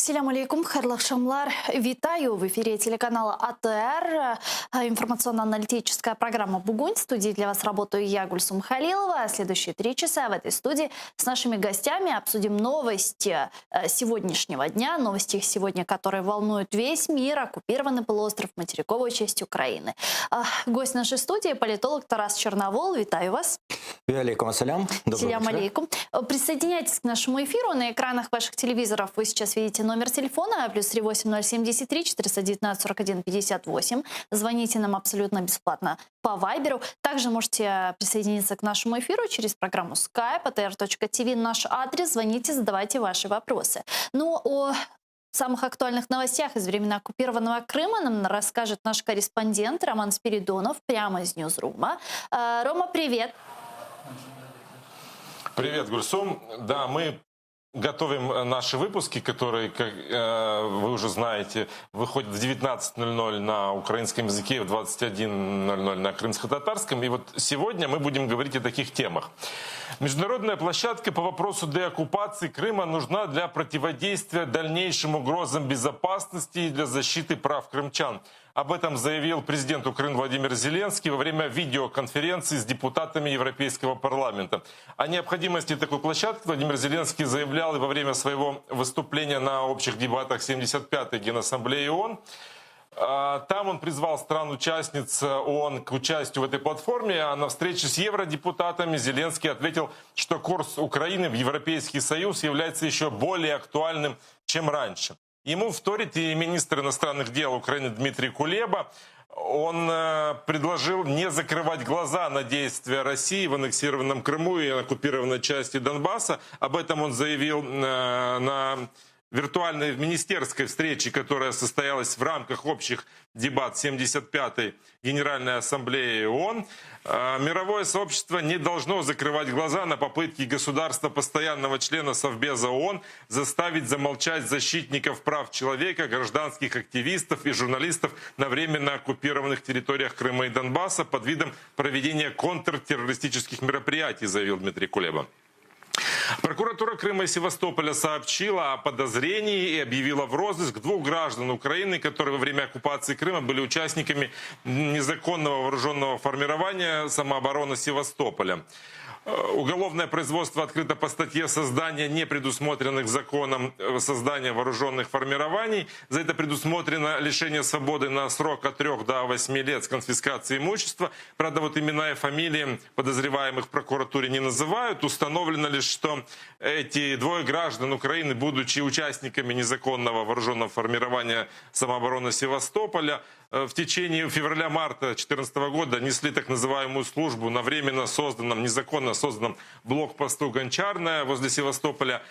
Селям алейкум, хайрлах шамлар. Витаю в эфире телеканала АТР. Информационно-аналитическая программа «Бугунь». В студии для вас работаю я, Гульсум Халилова. Следующие 3 часа в этой студии с нашими гостями обсудим новости сегодняшнего дня. Новости сегодня, которые волнуют весь мир. Оккупированный полуостров, материковая часть Украины. Гость нашей студии — политолог Тарас Черновол. Витаю вас. Алейкум ассалям. Селям алейкум. Присоединяйтесь к нашему эфиру. На экранах ваших телевизоров вы сейчас видите номер телефона +3 8073 419 41 58. Звоните нам абсолютно бесплатно по Вайберу. Также можете присоединиться к нашему эфиру через программу Skype, atr.tv, наш адрес. Звоните, задавайте ваши вопросы. Ну, о самых актуальных новостях из времени оккупированного Крыма нам расскажет наш корреспондент Роман Спиридонов прямо из Ньюзрума. Рома, привет! Привет, Гульсум. Да, мы готовим наши выпуски, которые, как вы уже знаете, выходят в 19:00 на украинском языке, в 21:00 на крымско-татарском. И вот сегодня мы будем говорить о таких темах. Международная площадка по вопросу деоккупации Крыма нужна для противодействия дальнейшим угрозам безопасности и для защиты прав крымчан. Об этом заявил президент Украины Владимир Зеленский во время видеоконференции с депутатами Европейского парламента. О необходимости такой площадки Владимир Зеленский заявлял и во время своего выступления на общих дебатах 75-й Генассамблеи ООН. Там он призвал стран-участниц ООН к участию в этой платформе, а на встрече с евродепутатами Зеленский ответил, что курс Украины в Европейский Союз является еще более актуальным, чем раньше. Ему вторит и министр иностранных дел Украины Дмитрий Кулеба. Он предложил не закрывать глаза на действия России в аннексированном Крыму и оккупированной части Донбасса. Об этом он заявил на виртуальной министерской встрече, которая состоялась в рамках общих дебат 75-й Генеральной Ассамблеи ООН. Мировое сообщество не должно закрывать глаза на попытки государства постоянного члена Совбеза ООН заставить замолчать защитников прав человека, гражданских активистов и журналистов на временно оккупированных территориях Крыма и Донбасса под видом проведения контртеррористических мероприятий, заявил Дмитрий Кулеба. Прокуратура Крыма и Севастополя сообщила о подозрении и объявила в розыск 2 граждан Украины, которые во время оккупации Крыма были участниками незаконного вооруженного формирования самообороны Севастополя. Уголовное производство открыто по статье создания непредусмотренных законом создания вооруженных формирований. За это предусмотрено лишение свободы на срок от 3 до 8 лет с конфискацией имущества. Правда, вот имена и фамилии подозреваемых в прокуратуре не называют. Установлено лишь, что эти 2 граждан Украины, будучи участниками незаконного вооруженного формирования самообороны Севастополя, в течение февраля-марта 2014 года несли так называемую службу на временно созданном, незаконно созданном блокпосту Гончарная возле Севастополя.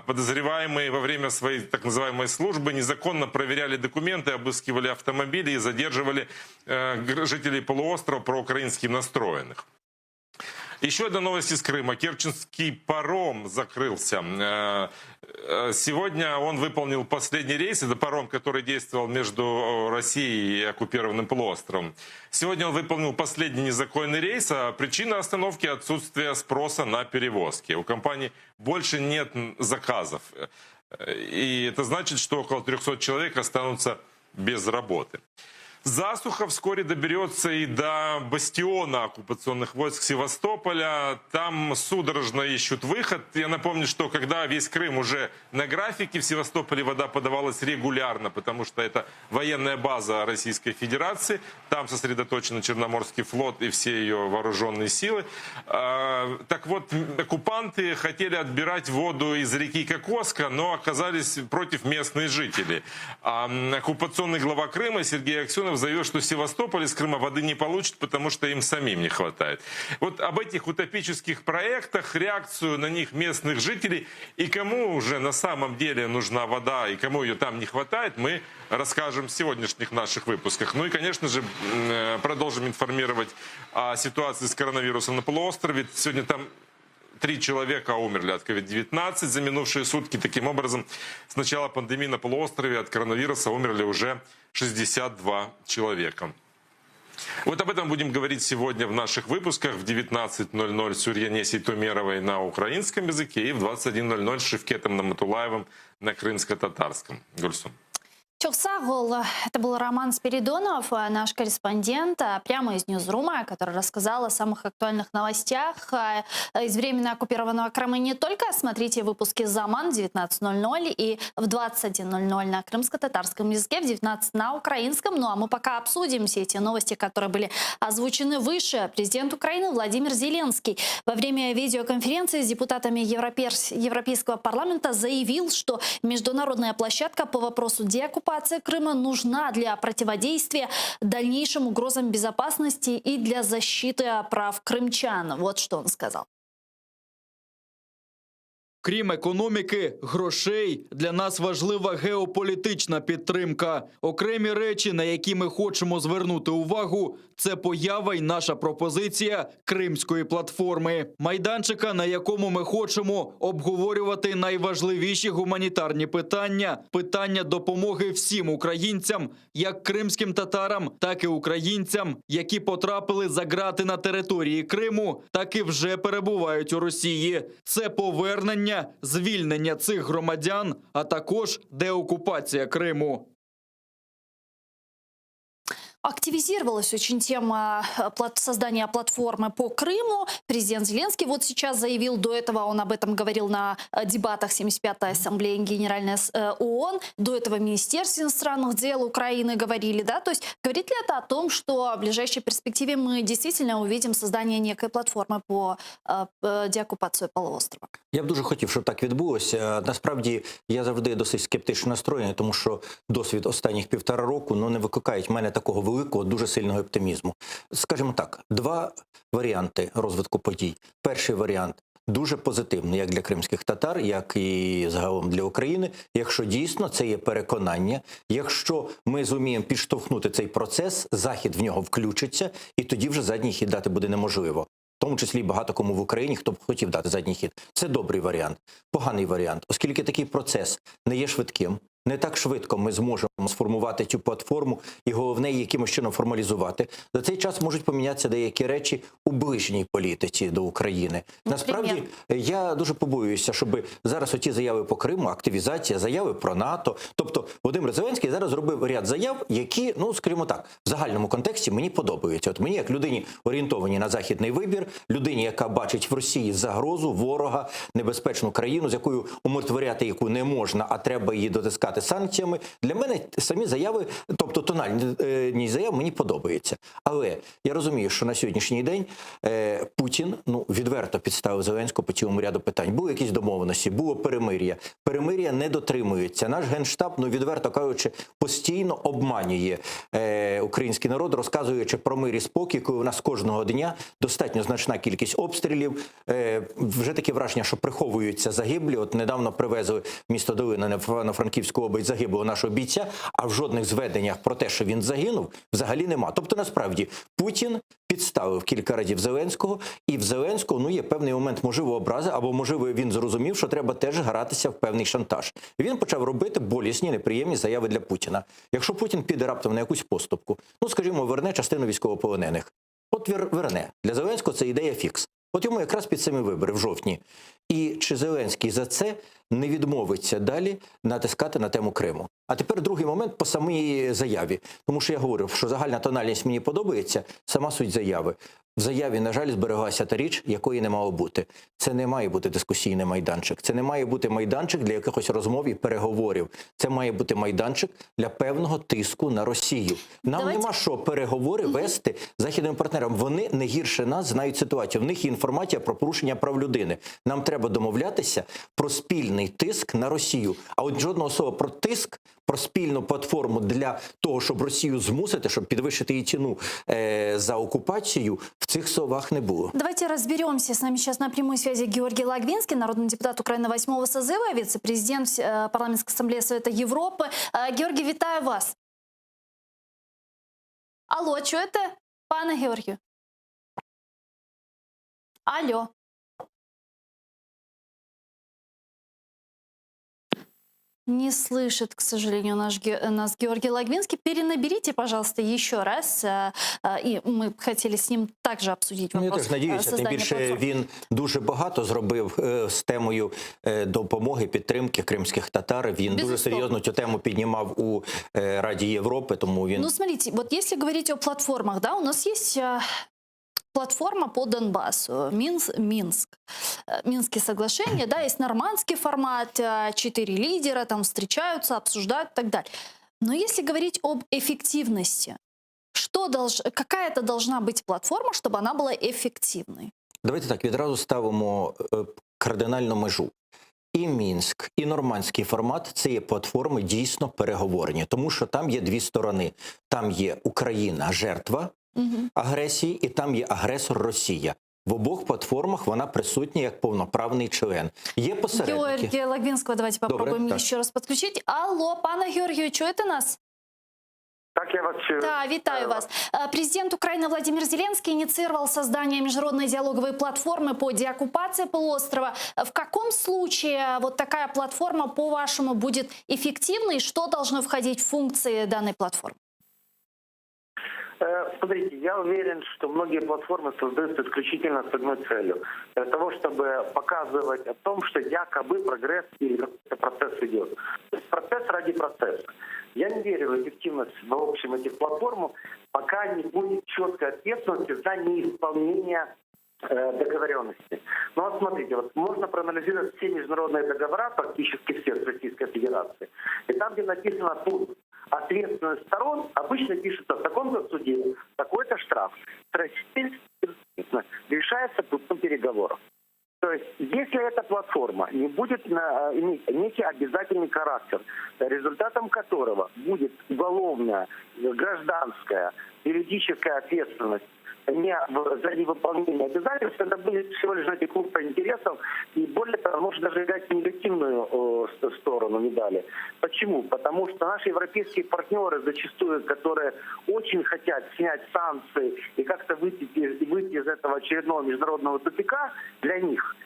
Подозреваемые во время своей так называемой службы незаконно проверяли документы, обыскивали автомобили и задерживали жителей полуострова проукраински настроенных. Еще одна новость из Крыма. Керченский паром закрылся. Сегодня он выполнил последний рейс. Это паром, который действовал между Россией и оккупированным полуостровом. Сегодня он выполнил последний незаконный рейс. А причина остановки — отсутствие спроса на перевозки. У компании больше нет заказов. И это значит, что около 300 человек останутся без работы. Засуха вскоре доберется и до бастиона оккупационных войск Севастополя. Там судорожно ищут выход. Я напомню, что когда весь Крым уже на графике, в Севастополе вода подавалась регулярно, потому что это военная база Российской Федерации. Там сосредоточен Черноморский флот и все ее вооруженные силы. Так вот, оккупанты хотели отбирать воду из реки Кокоска, но оказались против местные жители. Оккупационный глава Крыма Сергей Аксенов заявил, что Севастополь из Крыма воды не получит, потому что им самим не хватает. Вот об этих утопических проектах, реакцию на них местных жителей и кому уже на самом деле нужна вода и кому ее там не хватает, мы расскажем в сегодняшних наших выпусках. Ну и, конечно же, продолжим информировать о ситуации с коронавирусом на полуострове. Сегодня там 3 человека умерли от COVID-19 за минувшие сутки. Таким образом, с начала пандемии на полуострове от коронавируса умерли уже 62 человека. Вот об этом будем говорить сегодня в наших выпусках. В 19:00 с Урьянесей Тумеровой на украинском языке и в 21:00 с Шевкетом Наматулаевым на крымско-татарском. Гульсум. Чохсагол, это был Роман Спиридонов, наш корреспондент, прямо из Ньюзрума, который рассказал о самых актуальных новостях из временно оккупированного Крыма не только. Смотрите выпуски «Заман» в 19:00 и в 21:00 на крымско-татарском языке, в 19 на украинском. Ну а мы пока обсудим все эти новости, которые были озвучены выше. Президент Украины Владимир Зеленский во время видеоконференции с депутатами Европейского парламента заявил, что международная площадка по вопросу деоккупации Крыма нужна для противодействия дальнейшим угрозам безопасности и для защиты прав крымчан. Вот что он сказал. Крім економіки, грошей, для нас важлива геополітична підтримка. Окремі речі, на які ми хочемо звернути увагу, це поява й наша пропозиція Кримської платформи. Майданчика, на якому ми хочемо обговорювати найважливіші гуманітарні питання. Питання допомоги всім українцям, як кримським татарам, так і українцям, які потрапили за ґрати на території Криму, так і вже перебувають у Росії. Це повернення, звільнення цих громадян, а також деокупація Криму. Активизировалась очень тема создания платформы по Крыму. Президент Зеленский вот сейчас заявил, до этого он об этом говорил на дебатах 75-й Ассамблеи Генеральной ООН, до этого в Министерстве иностранных дел Украины говорили, да, то есть говорит ли это о том, что в ближайшей перспективе мы действительно увидим создание некой платформы по деоккупації полуострова? Я б дуже хотів, щоб так відбулося. Насправді, я завжди досить скептично настроєний, тому що досвід останніх 1,5 року не викликають в мене такого великого, дуже сильного оптимізму. Скажімо так, два варіанти розвитку подій. Перший варіант дуже позитивний, як для кримських татар, як і загалом для України, якщо дійсно це є переконання, якщо ми зуміємо підштовхнути цей процес, Захід в нього включиться, і тоді вже задній хід дати буде неможливо. В тому числі багато кому в Україні, хто б хотів дати задній хід. Це добрий варіант. Поганий варіант, оскільки такий процес не є швидким, не так швидко ми зможемо сформувати цю платформу і головне її якимось чином формалізувати. За цей час можуть помінятися деякі речі у ближній політиці до України. Насправді, я дуже побоююся, щоб зараз оті заяви по Криму, активізація, заяви про НАТО. Тобто Володимир Зеленський зараз зробив ряд заяв, які, ну, скажімо так, в загальному контексті мені подобаються. От мені, як людині орієнтованій на західний вибір, людині, яка бачить в Росії загрозу, ворога, небезпечну країну, з якою умиротворяти яку не можна, а треба її дотискати санкціями. Для мене самі заяви, тобто тональні заяви, мені подобаються. Але я розумію, що на сьогоднішній день Путін відверто підставив Зеленського по цілому ряду питань. Були якісь домовленості, було перемир'я. Перемир'я не дотримується. Наш Генштаб, відверто кажучи, постійно обманює український народ, розказуючи про мир і спокій, коли у нас кожного дня достатньо значна кількість обстрілів. Вже таке враження, що приховуються загиблі. От недавно привезли в місто Долина на Франківську область загиблого нашого бійця, а в жодних зведеннях про те, що він загинув, взагалі нема. Тобто, насправді, Путін підставив кілька разів Зеленського, і в Зеленського є певний момент, можливо, образи, або, можливо, він зрозумів, що треба теж гратися в певний шантаж. І він почав робити болісні, неприємні заяви для Путіна. Якщо Путін піде раптом на якусь поступку, скажімо, верне частину військовополонених. От верне. Для Зеленського це ідея фікс. От йому якраз під самі вибори в жовтні. І чи Зеленський за це не відмовиться далі натискати на тему Криму? А тепер другий момент по самій заяві. Тому що я говорю, що загальна тональність мені подобається, сама суть заяви. В заяві, на жаль, збереглася та річ, якої не мало бути. Це не має бути дискусійний майданчик. Це не має бути майданчик для якихось розмов і переговорів. Це має бути майданчик для певного тиску на Росію. Нам нема що переговори вести з західними партнерами. Вони не гірше нас знають ситуацію. В них є інформація про порушення прав людини. Нам треба домовлятися про спільний тиск на Росію. А от жодного слова про тиск, про спільну платформу для того, щоб Росію змусити, щоб підвищити її ціну за окупацію, в цих словах не было. Давайте разберемся. С нами сейчас на прямой связи Георгий Лагвинский, народный депутат Украины 8-го созыва, вице-президент Парламентской ассамблеи Совета Европы. Георгий, вітаю вас. Алло, чуєте? Пане Георгію? Алло. Не слышит, к сожалению, нас Георгий Логвинский. Перенаберите, пожалуйста, еще раз. И мы хотели с ним также обсудить Ну, я вопрос теж надіюся, тим создания більше платформ. він дуже багато зробив з темою допомоги, підтримки кримських татар. Він дуже Безусловно. серйозно цю тему піднімав у Раді Європи, тому він... Ну, смотрите, вот если говорить о платформах, да, у нас есть платформа по Донбассу, Минские соглашения, да, есть нормандский формат, 4 лидера там встречаются, обсуждают и так далее. Но если говорить об эффективности, какая это должна быть платформа, чтобы она была эффективной? Давайте так, відразу ставимо кардинальну межу. І Мінськ, і нормандський формат – це є платформи дійсно переговорні, тому що там є дві сторони. Там є Україна – жертва агресії, і там є агресор Росія. В обох платформах вона присутня як повноправний член. Є посередники. Георгия Логвинского давайте попробуем так. еще раз подключить. Алло, пане Георгію, чуєте нас? Так, я вас чую. Да, витаю вас. Президент Украины Владимир Зеленский инициировал создание международной диалоговой платформы по деоккупации полуострова. В каком случае вот такая платформа, по-вашему, будет эффективной? Что должно входить в функции данной платформы? Смотрите, я уверен, что многие платформы создаются исключительно с одной целью. Для того, чтобы показывать о том, что якобы прогресс или какой-то процесс идет. То есть процесс ради процесса. Я не верю в эффективность в общем этих платформ, пока не будет четкой ответственности за неисполнение договоренности. Ну вот смотрите, вот можно проанализировать все международные договора, практически все с Российской Федерацией. И там, где написано тут ответственность сторон, обычно пишется в таком-то суде такой-то штраф. Решается путем переговоров. То есть, если эта платформа не будет иметь некий обязательный характер, результатом которого будет уголовная, гражданская, юридическая ответственность за невыполнение обязательств, это будет всего лишь клуб по интересам, и более того, может даже играть негативную сторону медали. Почему? Потому что наши европейские партнеры зачастую, которые очень хотят снять санкции и как-то выйти из этого очередного международного тупика для них,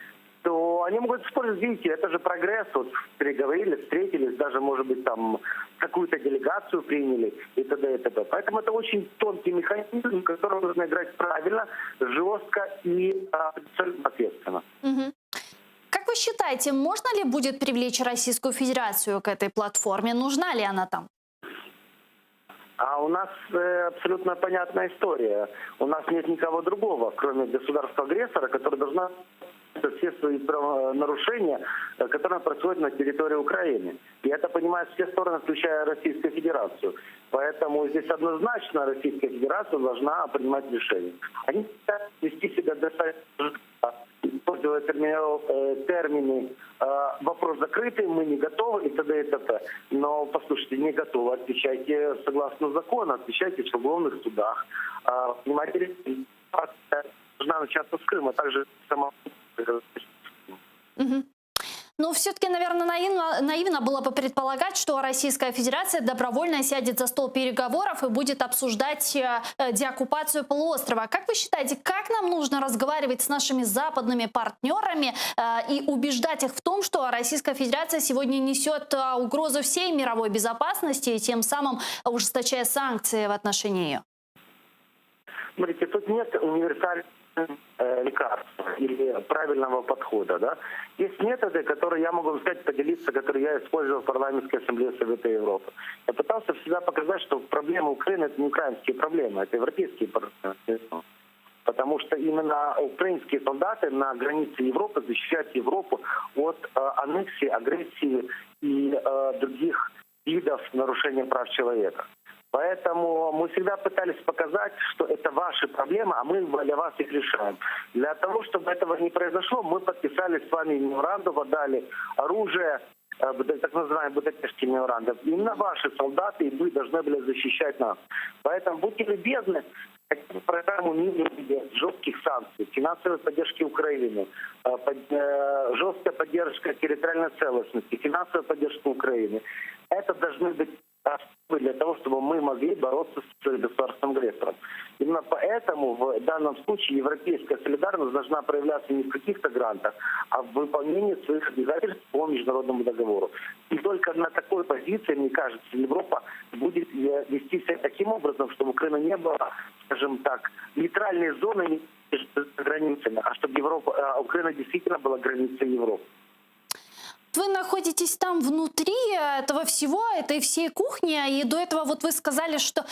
то они могут использовать, видите, это же прогресс, вот переговорили, встретились, даже, может быть, там какую-то делегацию приняли и т.д. и т.п. Поэтому это очень тонкий механизм, который нужно играть правильно, жестко и абсолютно ответственно. Угу. Как вы считаете, можно ли будет привлечь Российскую Федерацию к этой платформе? Нужна ли она там? А у нас абсолютно понятная история. У нас нет никого другого, кроме государства-агрессора, который должна все свои нарушения, которые происходят на территории Украины. И это понимают все стороны, включая Российскую Федерацию. Поэтому здесь однозначно Российская Федерация должна принимать решения. Они хотят вести себя достаточно, используя термины «вопрос закрытый», «мы не готовы» и т.д. и т.п. Но, послушайте, не готовы, отвечайте согласно закону, отвечайте в уголовных судах. Понимаете, должна начаться с Крыма, также сама... Угу. Но все-таки, наверное, наивно было бы предполагать, что Российская Федерация добровольно сядет за стол переговоров и будет обсуждать деоккупацию полуострова. Как вы считаете, как нам нужно разговаривать с нашими западными партнерами и убеждать их в том, что Российская Федерация сегодня несет угрозу всей мировой безопасности и тем самым ужесточая санкции в отношении ее? Смотрите, тут нет универсального лекарства или правильного подхода. Да? Есть методы, которые я могу сказать, поделиться, которые я использовал в парламентской ассамблее Совета Европы. Я пытался всегда показать, что проблемы Украины – это не украинские проблемы, это европейские проблемы. Потому что именно украинские солдаты на границе Европы защищают Европу от аннексии, агрессии и других видов нарушения прав человека. Поэтому мы всегда пытались показать, что это ваши проблемы, а мы для вас их решаем. Для того, чтобы этого не произошло, мы подписали с вами меморандум, отдали оружие, так называемый Будапештский меморандум. Именно ваши солдаты и вы должны были защищать нас. Поэтому будьте любезны, программу жестких санкций, финансовой поддержки Украины, жесткая поддержка территориальной целостности, финансовая поддержка Украины. Это должны быть основы для того, чтобы мы могли бороться с государством-агрессором. Именно поэтому в данном случае европейская солидарность должна проявляться не в каких-то грантах, а в выполнении своих обязательств по международному договору. И только на такой позиции, мне кажется, Европа будет вести себя таким образом, чтобы Украина не была, скажем так, нейтральной зоной между границами, а чтобы Украина действительно была границей Европы. Вы находитесь там внутри этого всего, этой всей кухни, и до этого вот вы сказали, что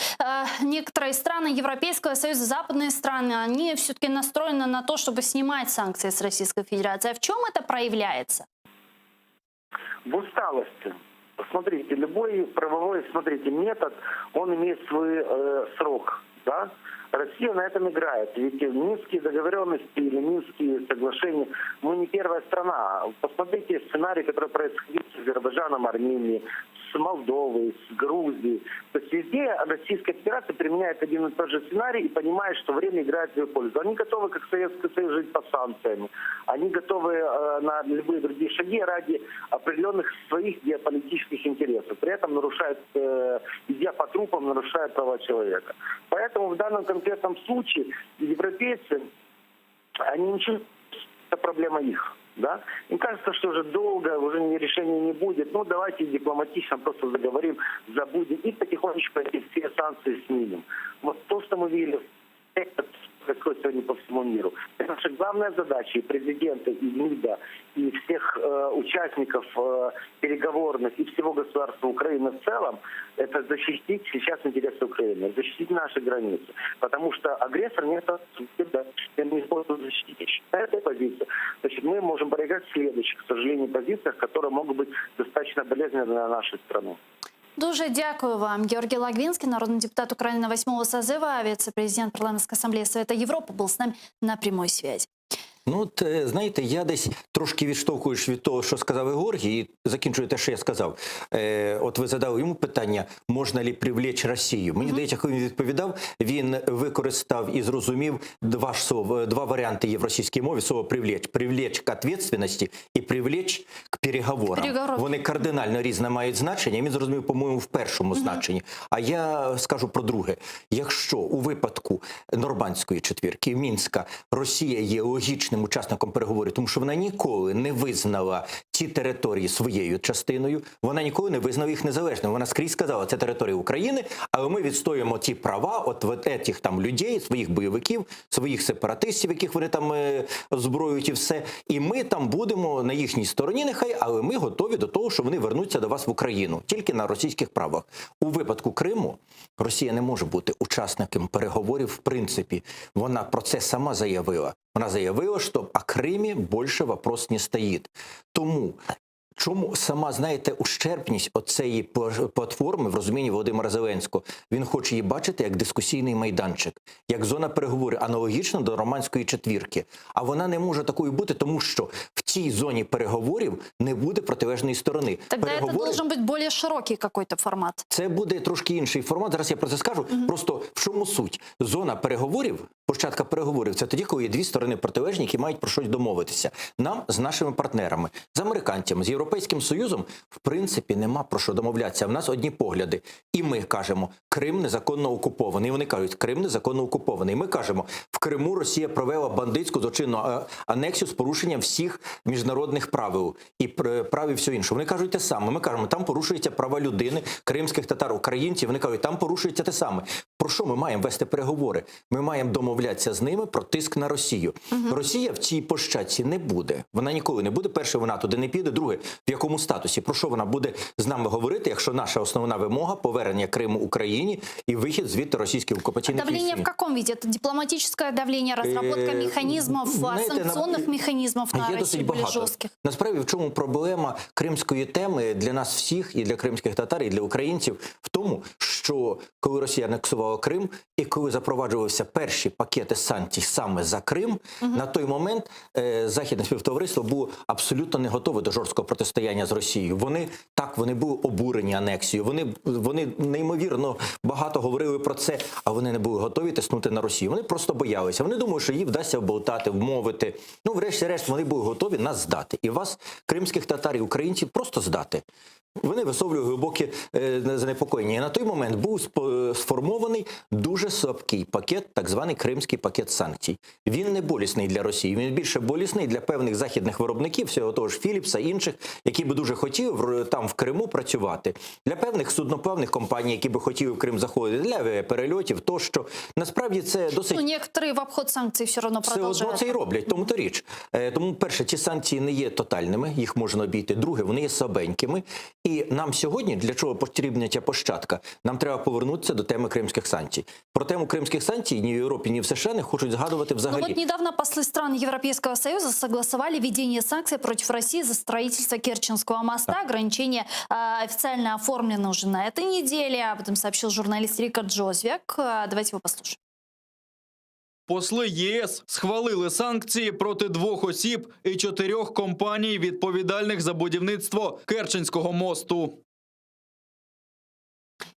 некоторые страны Европейского Союза, западные страны, они все-таки настроены на то, чтобы снимать санкции с Российской Федерации. А в чем это проявляется? В усталости. Смотрите, любой правовой, метод, он имеет свой срок, да? Россия на этом играет. Ведь Минские договоренности или Минские соглашения, мы не первая страна. Посмотрите сценарий, который происходит с Азербайджаном, Арменией, с Молдовой, с Грузией. То есть везде Российская Федерация применяет один и тот же сценарий и понимает, что время играет в свою пользу. Они готовы, как Советский Союз, жить по санкциями. Они готовы на любые другие шаги ради определенных своих геополитических интересов. При этом нарушают, идя по трупам, нарушают права человека. Поэтому в данном конкретном случае европейцы, они ничего, это проблема их. Да? Им кажется, что уже долго, уже решения не будет. Ну, давайте дипломатично просто заговорим, забудем и потихонечку эти все санкции снимем. Вот то, что мы видели, это происходит сегодня по всему миру. Это наша главная задача и президента, и МИДа, и всех участников переговорных, и всего государства Украины в целом, это защитить сейчас интересы Украины, защитить наши границы. Потому что агрессор не может защитить. На этой позиции, значит, мы можем проиграть в следующих, к сожалению, позициях, которые могут быть достаточно болезненны для нашей страны. Дуже дякую вам. Георгий Лагвинский, народный депутат Украины 8-го созыва, вице-президент Парламентской ассамблеи Совета Европы, был с нами на прямой связи. Ну, от, знаєте, я десь трошки відштовхуюсь від того, що сказав Георгій, і закінчую те, що я сказав. От ви задали йому питання, можна ли привлечь Росію. Мені здається, коли він відповідав, він використав і зрозумів два варіанти є в російській мові слова «привлечь». «Привлечь» к ответственности і «привлечь» к переговорам. Вони кардинально різне мають значення, і він зрозумів, по-моєму, в першому значенні. А я скажу про друге. Якщо у випадку Нормандської четвірки, Мінська, Росія є логічним учасником переговорів, тому що вона ніколи не визнала ці території своєю частиною, вона ніколи не визнала їх незалежними. Вона скрізь сказала, це територія України, але ми відстоюємо ті права от етих там людей, своїх бойовиків, своїх сепаратистів, яких вони там озброюють і все. І ми там будемо на їхній стороні нехай, але ми готові до того, що вони вернуться до вас в Україну, тільки на російських правах. У випадку Криму Росія не може бути учасником переговорів в принципі. Вона про це сама заявила. Вона заявила, що о Кримі більше вопрос не стоїть. Тому, чому сама, знаєте, ущербність оцеї платформи в розумінні Володимира Зеленського? Він хоче її бачити як дискусійний майданчик, як зона переговорів, аналогічно до Нормандської четвірки. А вона не може такою бути, тому що в цій зоні переговорів не буде протилежної сторони. Тогда это должен быть более широкий какой-то формат. Це буде трошки інший формат, зараз я про це скажу. Просто в чому суть? Зона переговорів, початка переговорів, це тоді, коли є дві сторони протилежні, які мають про щось домовитися. Нам з нашими партнерами, з американцями, з Європейським Союзом, в принципі, нема про що домовлятися. В нас одні погляди. І ми кажемо, Крим незаконно окупований. І вони кажуть, Крим незаконно окупований. І ми кажемо, в Криму Росія провела бандитську злочинну анексію з порушенням всіх міжнародних правил і прав і всього іншого. Вони кажуть те саме. Ми кажемо, там порушуються права людини, кримських татар, українців. Вони кажуть, там порушується те саме. Про що ми маємо вести переговори? Ми маємо домовлятися з ними про тиск на Росію. Росія в цій площадці не буде. Вона ніколи не буде. Перше, вона туди не піде. Друге, в якому статусі? Про що вона буде з нами говорити, якщо наша основна вимога – повернення Криму Україні і вихід звідти російських окупаційних військ? Давление в каком виде? Это дипломатическое давление, разработка механизмов, санкционных механизмов на Россию более жестких? Насправді, в чому проблема кримської теми для нас всіх, і для кримських татар, і для українців, в тому, що коли Росія анексувала Крим, і коли запроваджувалися перші пакети санкцій саме за Крим, на той момент західне співтовариство було абсолютно не готове до жорсткого протистояння з Росією. Вони були обурені анексією, вони неймовірно багато говорили про це, а вони не були готові тиснути на Росію. Вони просто боялися. Вони думали, що їй вдасться вболтати, вмовити. Ну, врешті-решт, вони були готові нас здати. І вас, кримських татар і українців, просто здати. Вони висловлюють глибоке занепокоєння. І на той момент був сформований дуже слабкий пакет, так званий Кримський пакет санкцій. Він не болісний для Росії, він більше болісний для певних західних виробників, всього того ж Філіпса, інших, які би дуже хотіли там в Криму працювати. Для певних судноплавних компаній, які би хотіли в Крим заходити, для перельотів тощо. Насправді це досить... Ну, некоторые в обход санкций все равно Все продолжают. одно це і роблять, тому то річ. Тому, перше, ці санкції не є тотальними, їх можна обійти. Друге, вони є слабенькими. І нам сьогодні, для чого потрібна ця площадка, нам треба повернутися до теми кримських санкцій. Про тему кримських санкцій ні в Європі, ні в США не хочуть згадувати взагалі. Ну вот недавно послы стран Европейского Союза согласовали введение санкций против России за строительство Керченского моста. Ограничения официально оформлены уже на этой неделе. Об этом сообщил журналист Рикард Джозвек. Давайте его послушаем. Посли ЄС схвалили санкції проти 2 осіб і 4 компаній, відповідальних за будівництво Керченського мосту.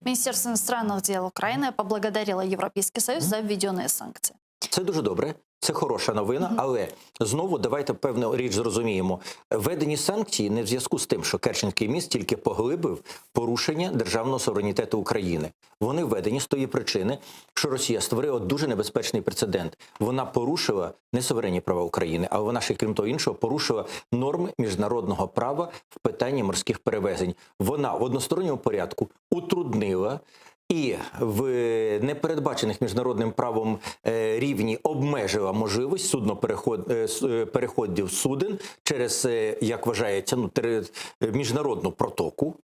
Министерство иностранных дел Украины поблагодарило Европейский Союз за введенные санкции. Це дуже добре, це хороша новина, але знову давайте певну річ зрозуміємо. Введені санкції не в зв'язку з тим, що Керченський міст тільки поглибив порушення державного суверенітету України. Вони введені з тої причини, що Росія створила дуже небезпечний прецедент. Вона порушила не суверенні права України, а вона ще, крім того іншого, порушила норми міжнародного права в питанні морських перевезень. Вона в односторонньому порядку утруднила і в непередбачених міжнародним правом рівні обмежила можливість переходів суден через, як вважається, міжнародну протоку,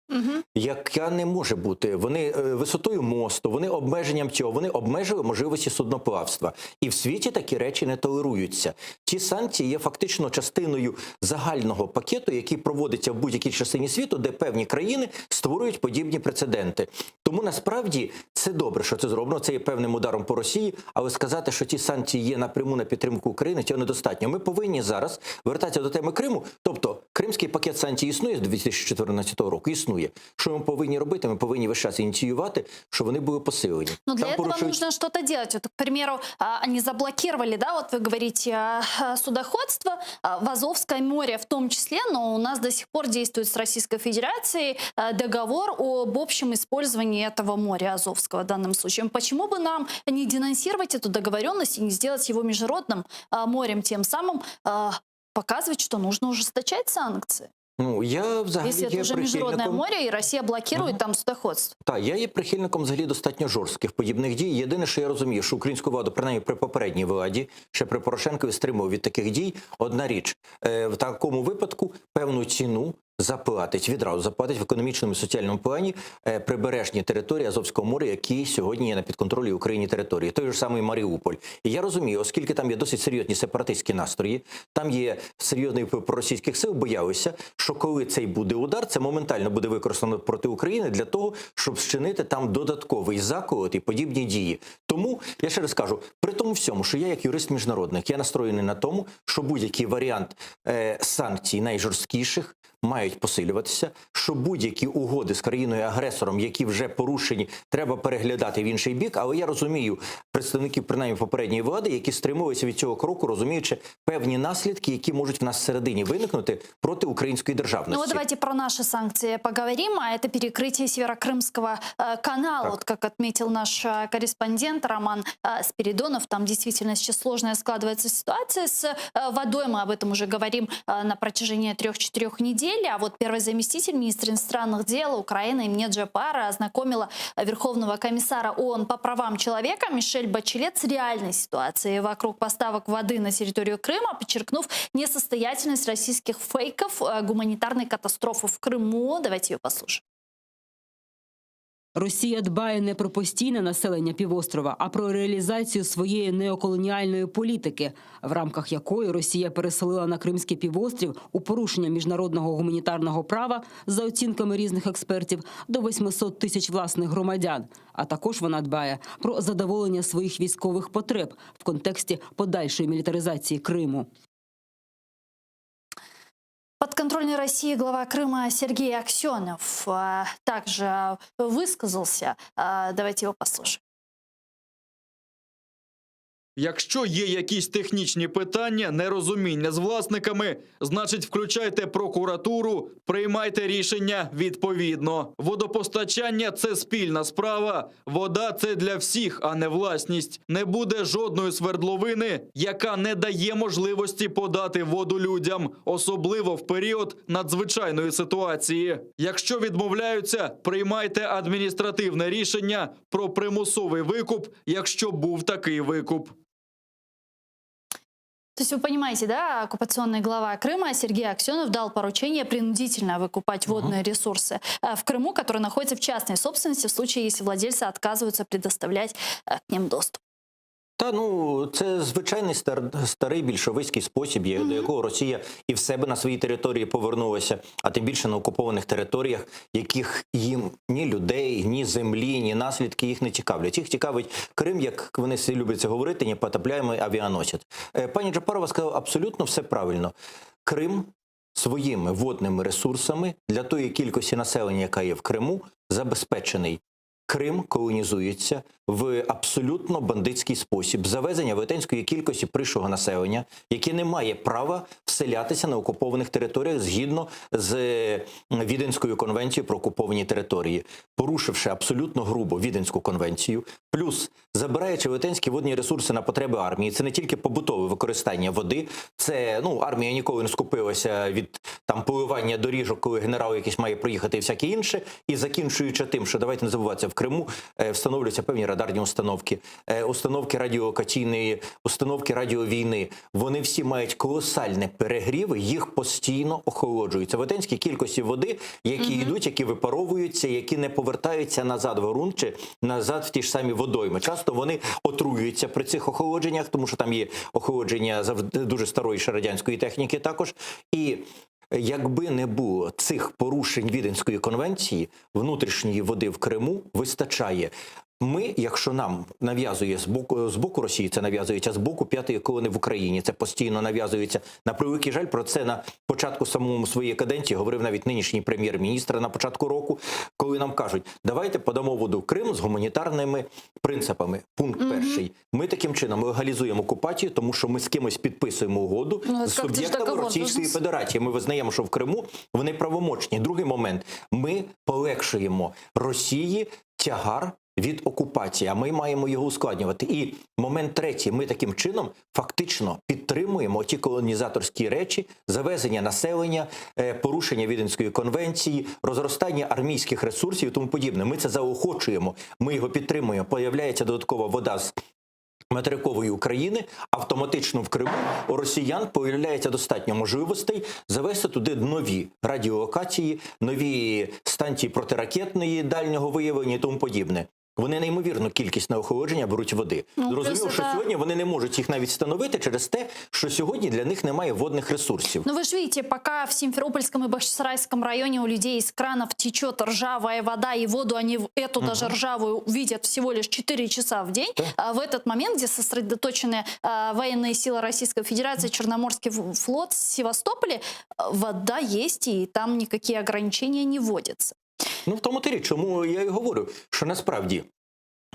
яка не може бути. Вони висотою мосту, вони обмеженням цього, вони обмежили можливості судноплавства. І в світі такі речі не толеруються. Ці санкції є фактично частиною загального пакету, який проводиться в будь-якій частині світу, де певні країни створюють подібні прецеденти. Тому насправді це добре, що це зроблено, це є певним ударом по Росії, але сказати, що ці санкції є напряму на підтримку України, цього недостатньо. Ми повинні зараз вертатися до теми Криму, тобто Кримський пакет санкцій існує з 2014 року, існує. Що ми повинні робити? Ми повинні весь час ініціювати, щоб вони були посилені. Но для этого нужно что-то делать. Вот, к примеру, они заблокировали, да, вот вы говорите, судоходство в Азовское море в том числе, но у нас до сих пор действует с Российской Федерацией договор об общем использовании этого моря Азовского в данном случае. Почему бы нам не денонсировать эту договоренность и не сделать его международным морем, тем самым показывать, что нужно ужесточать санкции? Ну, я взагалі Если это уже международное море, и Россия блокирует там судоходство. Так, я є прихильником взагалі достатньо жорстких подібних дій. Єдине, що я розумію, що українську владу, принаймні при попередній владі, ще при Порошенкові, стримував від таких дій. Одна річ, в такому випадку певну ціну відразу заплатить в економічному і соціальному плані прибережні території Азовського моря, які сьогодні є на підконтролі Україні території. Той же самий Маріуполь. І я розумію, оскільки там є досить серйозні сепаратистські настрої, там є серйозний вплив проросійських сил, боялися, що коли цей буде удар, це моментально буде використано проти України для того, щоб зчинити там додатковий заколот і подібні дії. Тому, я ще раз кажу, при тому всьому, що я як юрист-міжнародник, я настроєний на тому, що будь-який варіант санкцій найжорсткіших мають посилюватися, що будь-які угоди з країною-агресором, які вже порушені, треба переглядати в інший бік. Але я розумію представників, принаймні, попередньої влади, які стримуються від цього кроку, розуміючи певні наслідки, які можуть в нас всередині виникнути проти української державності. Ну вот давайте про наши санкции поговорим. А это перекрытие Северокрымского канала. Так. Вот как отметил наш корреспондент Роман Спиридонов, там действительно сейчас сложная складывается ситуация с водой. Мы об этом уже говорим на протяжении 3-4 недель. А вот первый заместитель министра иностранных дел Украины Эмне Джапара ознакомила Верховного комиссара ООН по правам человека Мишель Бачелет с реальной ситуацией вокруг поставок воды на территорию Крыма, подчеркнув несостоятельность российских фейков гуманитарной катастрофы в Крыму. Давайте ее послушаем. Росія дбає не про постійне населення півострова, а про реалізацію своєї неоколоніальної політики, в рамках якої Росія переселила на Кримський півострів у порушення міжнародного гуманітарного права, за оцінками різних експертів, до 800 тисяч власних громадян. А також вона дбає про задоволення своїх військових потреб в контексті подальшої мілітаризації Криму. Подконтрольный России глава Крыма Сергей Аксенов также высказался. Давайте его послушаем. Якщо є якісь технічні питання, нерозуміння з власниками, значить включайте прокуратуру, приймайте рішення відповідно. Водопостачання – це спільна справа, вода – це для всіх, а не власність. Не буде жодної свердловини, яка не дає можливості подати воду людям, особливо в період надзвичайної ситуації. Якщо відмовляються, приймайте адміністративне рішення про примусовий викуп, якщо був такий викуп. То есть вы понимаете, да, оккупационный глава Крыма Сергей Аксенов дал поручение принудительно выкупать водные ресурсы в Крыму, которые находятся в частной собственности в случае, если владельцы отказываются предоставлять к ним доступ. Та ну це звичайний старий більшовицький спосіб, до якого Росія і в себе на своїй території повернулася, а тим більше на окупованих територіях, яких їм ні людей, ні землі, ні наслідки їх не цікавлять. Їх цікавить Крим, як вони всі люблять це говорити, непотопляємий авіаносець. Пані Джапарова сказала абсолютно все правильно. Крим своїми водними ресурсами для тої кількості населення, яка є в Криму, забезпечений. Крим колонізується в абсолютно бандитський спосіб. Завезення велетенської кількості пришлого населення, яке не має права вселятися на окупованих територіях згідно з Віденською конвенцією про окуповані території, порушивши абсолютно грубо Віденську конвенцію, плюс забираючи велетенські водні ресурси на потреби армії. Це не тільки побутове використання води, це, армія ніколи не скупилася від поливання доріжок, коли генерал якийсь має проїхати і всяке інше, і закінчуючи тим, що давайте не забуватися, в Криму встановлюються певні радарні установки, установки радіолокаційної, установки радіовійни. Вони всі мають колосальні перегріви, їх постійно охолоджуються. Велетенські кількості води, які йдуть, які випаровуються, які не повертаються назад в ґрунт чи назад в ті ж самі водойми. Часто вони отруюються при цих охолодженнях, тому що там є охолодження завжди дуже старої ще радянської техніки також. І якби не було цих порушень Віденської конвенції, внутрішньої води в Криму вистачає. Ми, якщо нам нав'язує з боку Росії, це нав'язується з боку п'ятої колони в Україні, це постійно нав'язується. На превеликий жаль, про це на початку самому своєї каденції говорив навіть нинішній прем'єр-міністр на початку року, коли нам кажуть, давайте подамо воду в Крим з гуманітарними принципами. Пункт перший. Ми таким чином легалізуємо окупацію, тому що ми з кимось підписуємо угоду з суб'єктами Російської Федерації. Ми визнаємо, що в Криму вони правомочні. Другий момент. Ми полегшуємо Росії тягар від окупації, а ми маємо його ускладнювати. І момент третій, ми таким чином фактично підтримуємо ті колонізаторські речі, завезення населення, порушення Віденської конвенції, розростання армійських ресурсів і тому подібне. Ми це заохочуємо, ми його підтримуємо. Появляється додаткова вода з материкової України, автоматично в Криму у росіян появляється достатньо можливостей завести туди нові радіолокації, нові станції протиракетної дальнього виявлення і тому подібне. Вони неймовірну кількість на охолодження беруть води. Зрозуміло, що сьогодні вони не можуть їх навіть встановити через те, що сьогодні для них немає водних ресурсів. Но вы же видите, пока в Симферопольском и Бахчисарайском районе у людей из кранов течет ржавая вода, и воду они эту даже ржавую видят всего лишь 4 часа в день, а в этот момент, где сосредоточены военные силы Российской Федерации, Черноморский флот, Севастополе, вода есть, и там никакие ограничения не вводятся. В тому тирі, чому я і говорю, що насправді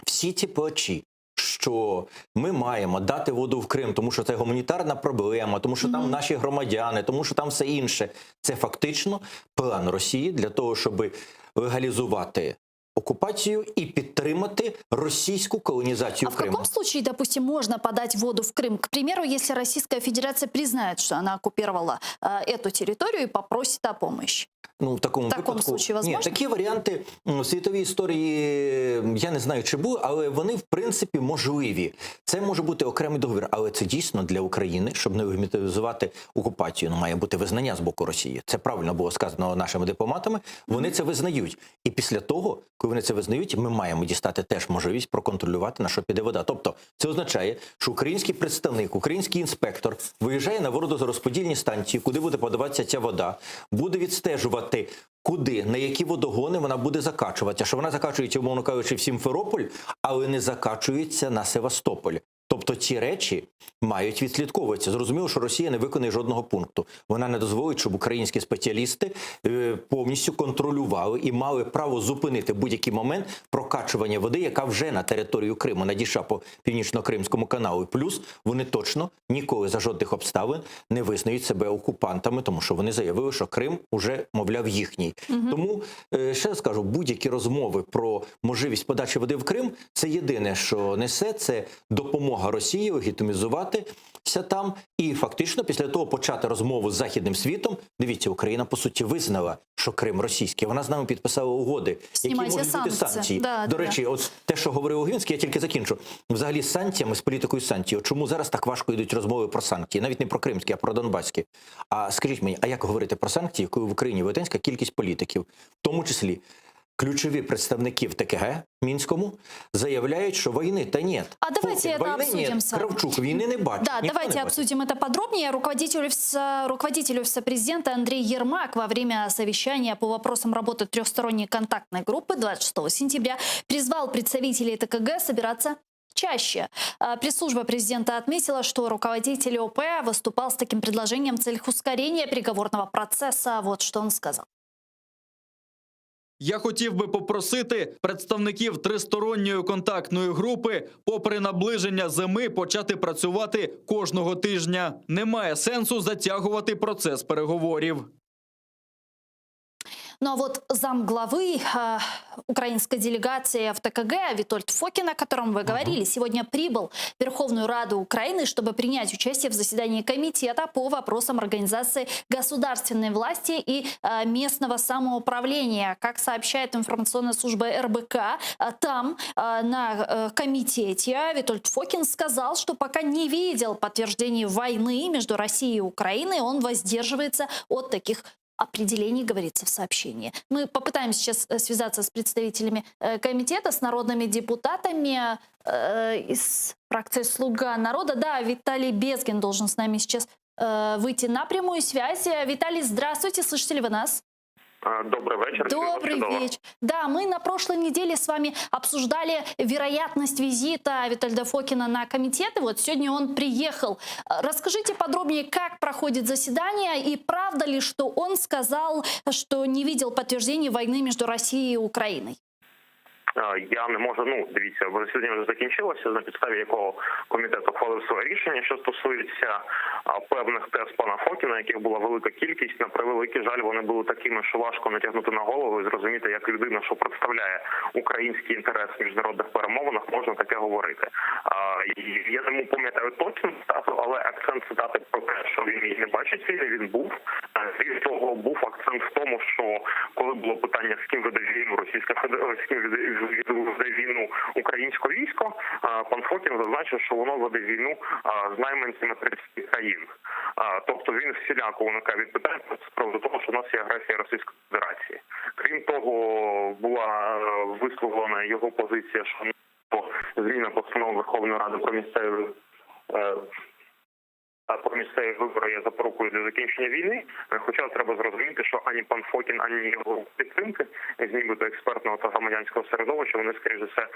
всі ці плачі, що ми маємо дати воду в Крим, тому що це гуманітарна проблема, тому що там наші громадяни, тому що там все інше, це фактично план Росії для того, щоб легалізувати оккупацию и підтримати російську колонизацию Крыма. А в каком случае, допустим, можно подать воду в Крым? К примеру, если Российская Федерация признает, что она оккупировала эту территорию и попросит о помощи. Ну, в такому випадку, случае возможно? Ні, такі варіанти в світовій історії, я не знаю, чи були, але вони, в принципі, можливі. Це може бути окремий договір, але це дійсно для України, щоб не легітимізувати окупацію. Має бути визнання з боку Росії. Це правильно було сказано нашими дипломатами. Вони це визнають. І після того, коли вони це визнають, ми маємо дістати теж можливість проконтролювати, на що піде вода. Тобто, це означає, що український представник, український інспектор виїжджає на водорозподільні станції, куди буде подаватися ця вода, буде відстежувати, куди, на які водогони вона буде закачуватися. Що вона закачується, умовно кажучи, в Сімферополь, але не закачується на Севастополь. Тобто ці речі мають відслідковуватися. Зрозуміло, що Росія не виконає жодного пункту. Вона не дозволить, щоб українські спеціалісти повністю контролювали і мали право зупинити в будь-який момент прокачування води, яка вже на територію Криму надійшла по Північно-Кримському каналу. Плюс вони точно ніколи за жодних обставин не визнають себе окупантами, тому що вони заявили, що Крим уже, мовляв, їхній. Тому, ще раз кажу, будь-які розмови про можливість подачі води в Крим – це єдине, що несе, це допомога Росії легітимізуватися там і фактично після того почати розмову з Західним світом. Дивіться, Україна, по суті, визнала, що Крим російський. Вона з нами підписала угоди, які Знімайте можуть бути санкції. санкції. Да, До да. речі, от те, що говорив Логвинський, я тільки закінчу. Взагалі з санкціями, з політикою санкцій. От чому зараз так важко йдуть розмови про санкції? Навіть не про кримські, а про донбаські. А скажіть мені, а як говорити про санкції, коли в Україні велетенська кількість політиків, в тому числі ключові представники в ТКГ Мінському, заявляють, що війни та ні. А давайте Поки это війни обсудим ні, с вами. Кравчук війни не бачить. Да, ніхто давайте не бачить. обсудим это подробнее. Руководитель Офиса президента Андрей Ермак во время совещания по вопросам работы трехсторонней контактной группы 26 сентября призвал представителей ТКГ собираться чаще. Пресс-служба президента отметила, что руководитель ОП выступал с таким предложением в целях ускорения переговорного процесса. Вот что он сказал. Я хотів би попросити представників тристоронньої контактної групи, попри наближення зими, почати працювати кожного тижня. Немає сенсу затягувати процес переговорів. Ну а вот замглавы украинской делегации в ТКГ Витольд Фокин, о котором вы говорили, сегодня прибыл в Верховную Раду Украины, чтобы принять участие в заседании комитета по вопросам организации государственной власти и местного самоуправления. Как сообщает информационная служба РБК, там на комитете Витольд Фокин сказал, что пока не видел подтверждений войны между Россией и Украиной, он воздерживается от таких определений, говорится в сообщении. Мы попытаемся сейчас связаться с представителями комитета, с народными депутатами из фракции «Слуга народа». Да, Виталий Безгин должен с нами сейчас выйти на прямую связь. Виталий, здравствуйте, слышите ли вы нас? Добрый вечер. Добрый вечер. Да, мы на прошлой неделе с вами обсуждали вероятность визита Витольда Фокина на комитет. И вот сегодня он приехал. Расскажите подробнее, как проходит заседание и правда ли, что он сказал, что не видел подтверждений войны между Россией и Украиной? Я не можу, дивіться, засідання вже закінчилося, на підставі якого комітет ухвалив своє рішення, що стосується певних тез пана Фокіна, яких була велика кількість. На превеликий жаль, вони були такими, що важко натягнути на голову і зрозуміти, як людина, що представляє український інтерес в міжнародних перемовинах, можна таке говорити. І я не пам'ятаю точно цитату, але акцент цитати про те, що він її не бачить війни, він був. Крім того, був акцент в тому, що коли було питання, з ким веде війну Російська Федерація, з ким веде війну українське військо, пан Фокін зазначив, що воно веде війну з найманцями 30 країн. Тобто він всіляко уникає від питань з приводу того, що в нас є агресія Російської Федерації. Крім того, була висловлена його позиція, що зміна постанови Верховної Ради про місцеві вибори є запорукою для закінчення війни. Хоча треба зрозуміти, що ані пан Фокін, ані його підтримки з нібито експертного та громадянського середовища, вони, скоріш за все,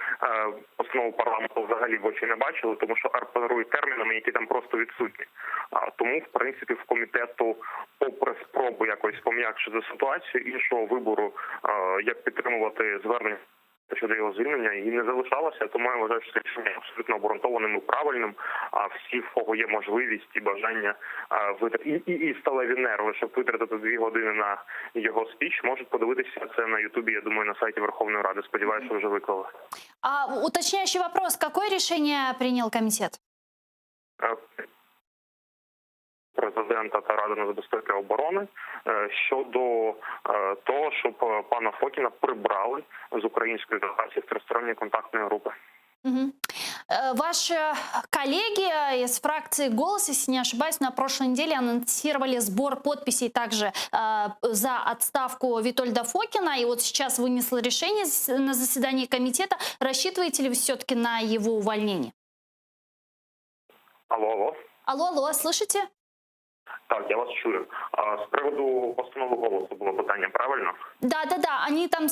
постанову парламенту взагалі в очі не бачили, тому що оперують термінами, які там просто відсутні. Тому, в принципі, в комітету, попри спробу якось пом'якшити ситуацію, іншого вибору, як підтримувати звернення щодо його звільнення, і не залишалося, тому я вважаю, що це рішення абсолютно обґрунтованим і правильним. А всі, в кого є можливість і бажання витратити і сталеві нерви, щоб витратити 2 години на його спіч, можуть подивитися це на Ютубі, я думаю, на сайті Верховної Ради. Сподіваюся, що вже виклали. А уточняющий вопрос, какое решение принял комитет? Президента та Ради нацбезпеки і оборони щодо того, щоб пана Фокіна прибрали з української делегації в тристоронньої контактної групи. Угу. Ваши коллеги из фракции «Голос», если не ошибаюсь, на прошлой неделе анонсировали сбор подписей также за отставку Витольда Фокина. И вот сейчас вынесло решение на заседании комитета. Рассчитываете ли вы все-таки на его увольнение? Алло. Алло, слышите? Так, я вас чую. З приводу постанови голосу було питання, правильно? Да. Они там,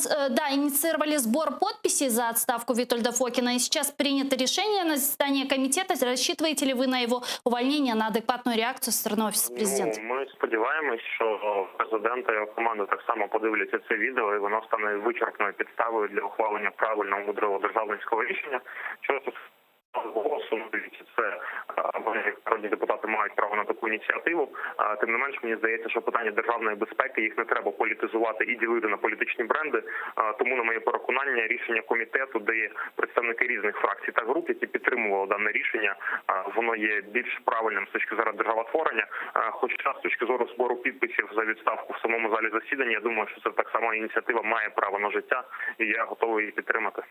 инициировали сбор подписей за отставку Витольда Фокина. И сейчас принято решение на заседании комитета. Рассчитываете ли вы на его увольнение, на адекватную реакцию со стороны Офиса президента? Ми сподіваємось, що президент та його команда так само подивляться це відео, і воно стане вичерпною підставою для ухвалення правильного, мудрого державницького рішення. Що голосу, дивіться, це вони, як народні депутати, мають право на таку ініціативу. Тим не менш, мені здається, що питання державної безпеки, їх не треба політизувати і ділити на політичні бренди. Тому, на моє переконання, рішення комітету, де є представники різних фракцій та груп, які підтримували дане рішення, воно є більш правильним з точки зору державотворення. Хоча з точки зору збору підписів за відставку в самому залі засідання, я думаю, що це так само ініціатива має право на життя, і я готовий її підтримати.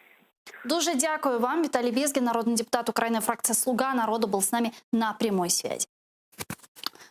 Дуже дякую вам. Виталий Безгин, народный депутат Украины, фракция «Слуга народу», был с нами на прямой связи.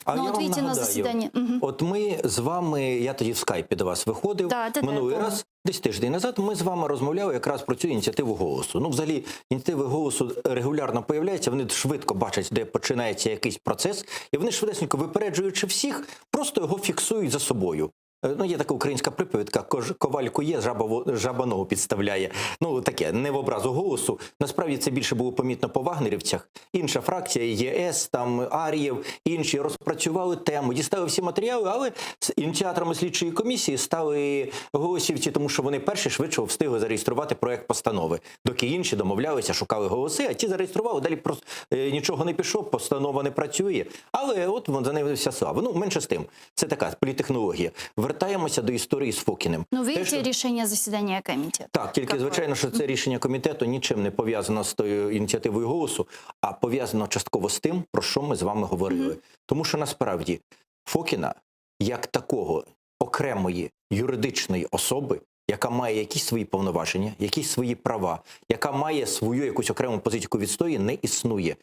А Ну, я от вам видите, на нагадаю, засіданні. Мгм. от ми з вами, я тоді в скайпі до вас виходив, Да, минулий помню. раз, десь тиждень назад, ми з вами розмовляли якраз про цю ініціативу «Голосу». Ну, взагалі, ініціативи «Голосу» регулярно появляються, вони швидко бачать, де починається якийсь процес, і вони швидесенько, випереджуючи всіх, просто його фіксують за собою. Ну, є така українська приповідка: коваль кує, жаба ногу підставляє. Ну, таке, не в образу «Голосу». Насправді це більше було помітно по вагнерівцях. Інша фракція, ЄС, там Ар'єв, інші розпрацювали тему, дістали всі матеріали, але ініціаторами слідчої комісії стали голосівці, тому що вони перші швидше встигли зареєструвати проект постанови. Доки інші домовлялися, шукали голоси, а ті зареєстрували, далі просто нічого не пішло, постанова не працює. Але от за нею вся слава. Ну, менше з тим, це така політтехнологія. Вертаємося до історії з Фокіним. Ну, видите, Те, що... решение заседания комитета. Так, тільки, Какое? звичайно, що це рішення комітету нічим не пов'язано з тою ініціативою «Голосу», а пов'язано частково з тим, про що ми з вами говорили. Тому що, насправді, Фокіна, як такого окремої юридичної особи, яка має якісь свої повноваження, якісь свої права, яка має свою якусь окрему позицію, яку відстоює, не існує.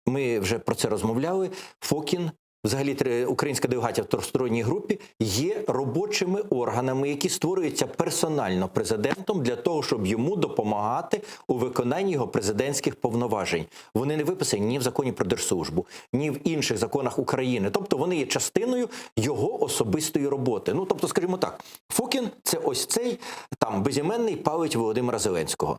Ми вже про це розмовляли. Фокін, взагалі українська делегація в тристоронній групі, є робочими органами, які створюються персонально президентом для того, щоб йому допомагати у виконанні його президентських повноважень. Вони не виписані ні в законі про держслужбу, ні в інших законах України. Тобто вони є частиною його особистої роботи. Ну, тобто, скажімо так, Фокін – це ось цей там безіменний палець Володимира Зеленського.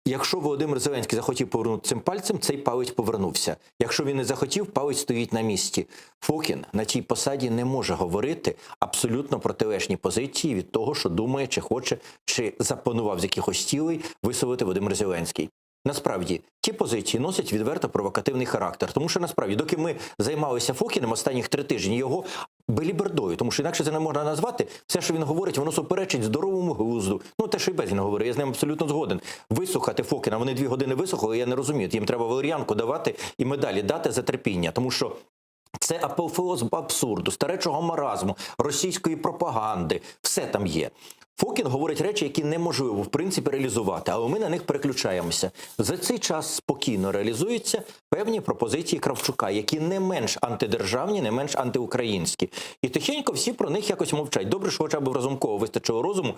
Якщо Володимир Зеленський захотів повернути цим пальцем, цей палець повернувся. Якщо він не захотів, палець стоїть на місці. Фокін на цій посаді не може говорити абсолютно протилежні позиції від того, що думає, чи хоче, чи запланував з якихось цілей висловити Володимир Зеленський. Насправді, ті позиції носять відверто провокативний характер. Тому що, насправді, доки ми займалися Фокіним останніх 3 тижні, його белібердою, тому що інакше це не можна назвати, все, що він говорить, воно суперечить здоровому глузду. Ну, те, що і Безгін говорить, я з ним абсолютно згоден. Вислухати Фокіна, вони 2 години вислухали, я не розумію, їм треба валеріанку давати і медалі дати за терпіння, тому що це апофеоз абсурду, старечого маразму, російської пропаганди, все там є. Фокін говорить речі, які неможливо, в принципі, реалізувати, але ми на них переключаємося. За цей час спокійно реалізуються певні пропозиції Кравчука, які не менш антидержавні, не менш антиукраїнські. І тихенько всі про них якось мовчать. Добре, що хоча б в Разумкова вистачило розуму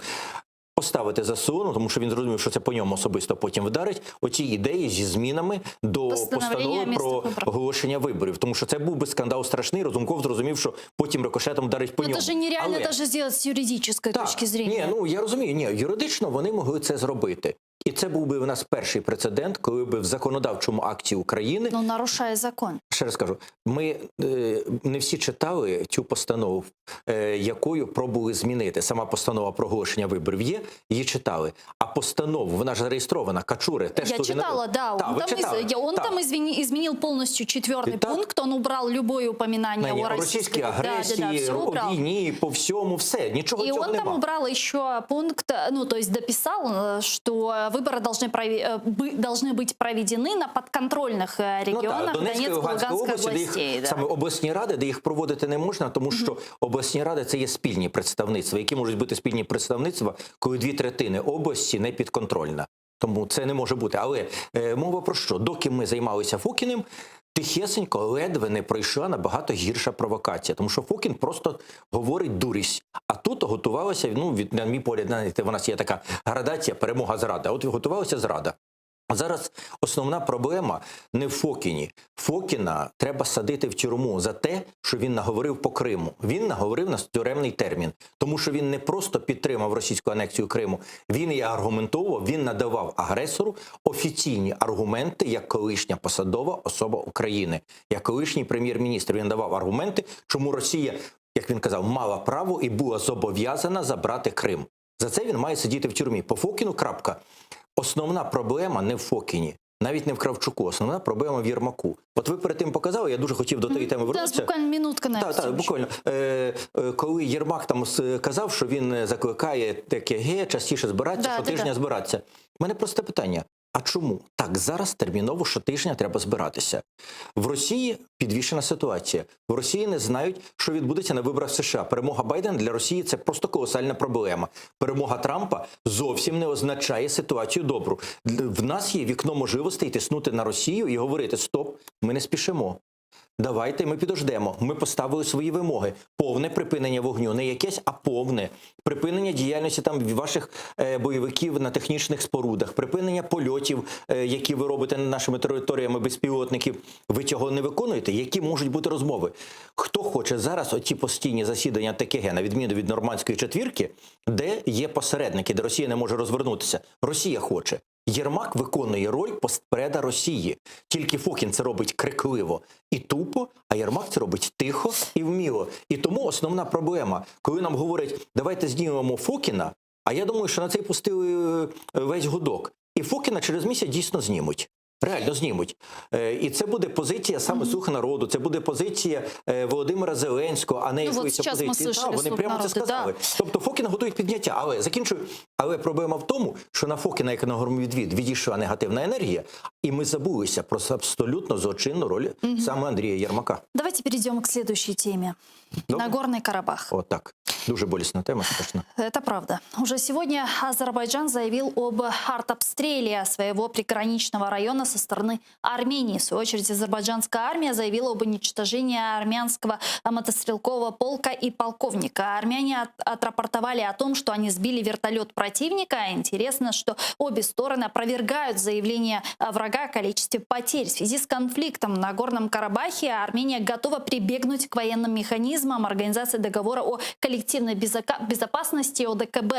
поставити ЗСУ, ну, тому що він зрозумів, що це по ньому особисто потім вдарить, оці ідеї зі змінами до постанови про оголошення виборів. Тому що це був би скандал страшний, Разумков зрозумів, що потім рикошетом вдарить по ньому. Це ж нереально навіть зробити з юридичної точки зрення. Ні, ну я розумію, юридично вони могли це зробити. І це був би у нас перший прецедент, коли би в законодавчому акті України... Ну, нарушає закон. Ще раз кажу, ми не всі читали цю постанову, якою пробували змінити. Сама постанова про оголошення виборів є, її читали. А постанову, вона ж зареєстрована, Качури... Теж я читала, да. Он там изменил полностью 4-й пункт, он убрал любое упоминание о російській агресії, о війні, по всьому, все, нічого цього нема. И он там убрал еще пункт, ну, то есть дописал, что выборы должны быть проведены на подконтрольных регионах Донецької, Луганської областей. Саме обласні ради, де їх проводити не можна, тому що обласні ради – це є спільні представництва, які можуть бути спільні представництва, коли 2/3 області не підконтрольна. Тому це не може бути. Але мова про що? Доки ми займалися Фокіним, тихесенько, ледве не пройшла набагато гірша провокація. Тому що Фокін просто говорить дурість. А тут готувалася, ну, на мій погляд, у нас є така градація перемога-зрада. От готувалася зрада. Зараз основна проблема не в Фокіні. Фокіна треба садити в тюрму за те, що він наговорив по Криму. Він наговорив на тюремний термін, тому що він не просто підтримав російську анексію Криму, він і аргументовував, він надавав агресору офіційні аргументи як колишня посадова особа України, як колишній прем'єр-міністр. Він давав аргументи, чому Росія, як він казав, мала право і була зобов'язана забрати Крим. За це він має сидіти в тюрмі. По Фокіну крапка. Основна проблема не в Фокіні, навіть не в Кравчуку, основна проблема в Єрмаку. От ви перед тим показали, я дуже хотів до тієї теми вернутися. Буквально минутка на Так, буквально. Коли Єрмак там казав, що він закликає ТКГ частіше збиратися, щотижня збиратися. У мене просте питання. А чому? Так, зараз терміново щотижня треба збиратися. В Росії підвішена ситуація. В Росії не знають, що відбудеться на виборах США. Перемога Байдена для Росії – це просто колосальна проблема. Перемога Трампа зовсім не означає ситуацію добру. В нас є вікно можливостей тиснути на Росію і говорити: стоп, ми не спішимо. Давайте ми підождемо. Ми поставили свої вимоги. Повне припинення вогню. Не якесь, а повне. Припинення діяльності там ваших бойовиків на технічних спорудах. Припинення польотів, які ви робите над нашими територіями безпілотників. Ви цього не виконуєте? Які можуть бути розмови? Хто хоче зараз оці постійні засідання ТКГ, на відміну від Нормандської четвірки, де є посередники, де Росія не може розвернутися? Росія хоче. Єрмак виконує роль постпреда Росії. Тільки Фокін це робить крикливо і тупо, а Єрмак це робить тихо і вміло. І тому основна проблема, коли нам говорять: давайте знімемо Фокіна, а я думаю, що на це пустили весь гудок. І Фокіна через місяць дійсно знімуть. Реально знімуть. І це буде позиція саме «Слуг народу», це буде позиція Володимира Зеленського, а не якоїсь опозиції. Вони прямо це сказали. Тобто Фокіна готують підняття. Але, закінчую, але проблема в тому, що на Фокіна, як на громовідвід, відійшла негативна енергія, і ми забулися про абсолютно злочинну роль саме Андрія Єрмака. Давайте перейдем к следующей теме. Нагорный Карабах. Вот так. Дуже болесная тема, конечно. Это правда. Уже сегодня Азербайджан заявил об артобстреле своего приграничного района со стороны Армении. В свою очередь, азербайджанская армия заявила об уничтожении армянского мотострелкового полка и полковника. Армяне отрапортовали о том, что они сбили вертолет противника. Интересно, что обе стороны опровергают заявление врага о количестве потерь. В связи с конфликтом в Нагорном Карабахе Армения готова прибегнуть к военным механизмам Организации договора о коллективной безопасности ОДКБ.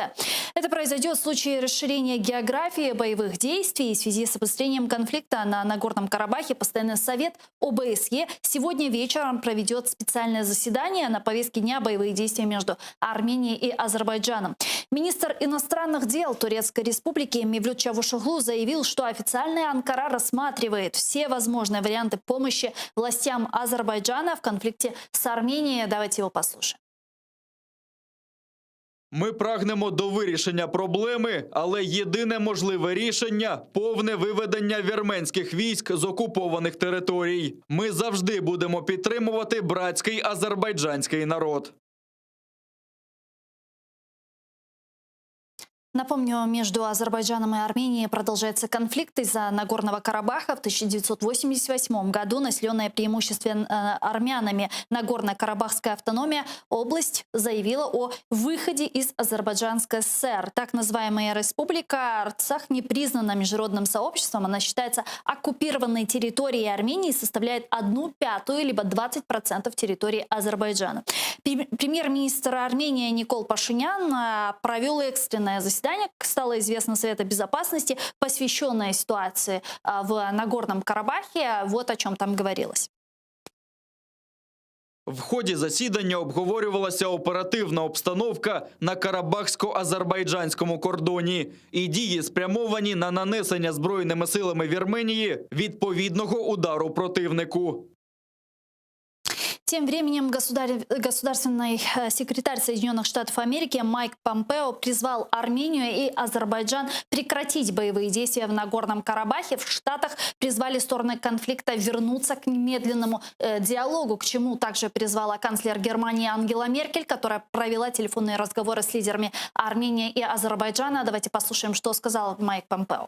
Это произойдет в случае расширения географии боевых действий. В связи с обострением конфликта на Нагорном Карабахе Постоянный совет ОБСЕ сегодня вечером проведет специальное заседание на повестке дня боевых действий между Арменией и Азербайджаном. Министр иностранных дел Турецкой республики Мевлют Чавушоглу заявил, что официальная Анкара рассматривает все возможные варианты помощи властям Азербайджана в конфликте с Арменией. Давайте его послушаем. Ми прагнемо до вирішення проблеми, але єдине можливе рішення – повне виведення вірменських військ з окупованих територій. Ми завжди будемо підтримувати братський азербайджанський народ. Напомню, между Азербайджаном и Арменией продолжается конфликт из-за Нагорного Карабаха. В 1988 году населенная преимущественно армянами Нагорно-Карабахская автономия область заявила о выходе из Азербайджанской ССР. Так называемая республика Арцах не признана международным сообществом. Она считается оккупированной территорией Армении и составляет 1/5 либо 20% территории Азербайджана. Премьер-министр Армении Никол Пашинян провел экстренное заседание. Стало известно Совета Безопасности, посвященное ситуации в Нагорном Карабахе. Вот о чем там говорилось. В ході засідання обговорювалася оперативна обстановка на карабахсько-азербайджанському кордоні і дії, спрямовані на нанесення Збройними силами Вірменії відповідного удару противнику. Тем временем государственный секретарь Соединенных Штатов Америки Майк Помпео призвал Армению и Азербайджан прекратить боевые действия в Нагорном Карабахе. В Штатах призвали стороны конфликта вернуться к немедленному диалогу, к чему также призвала канцлер Германии Ангела Меркель, которая провела телефонные разговоры с лидерами Армении и Азербайджана. Давайте послушаем, что сказал Майк Помпео.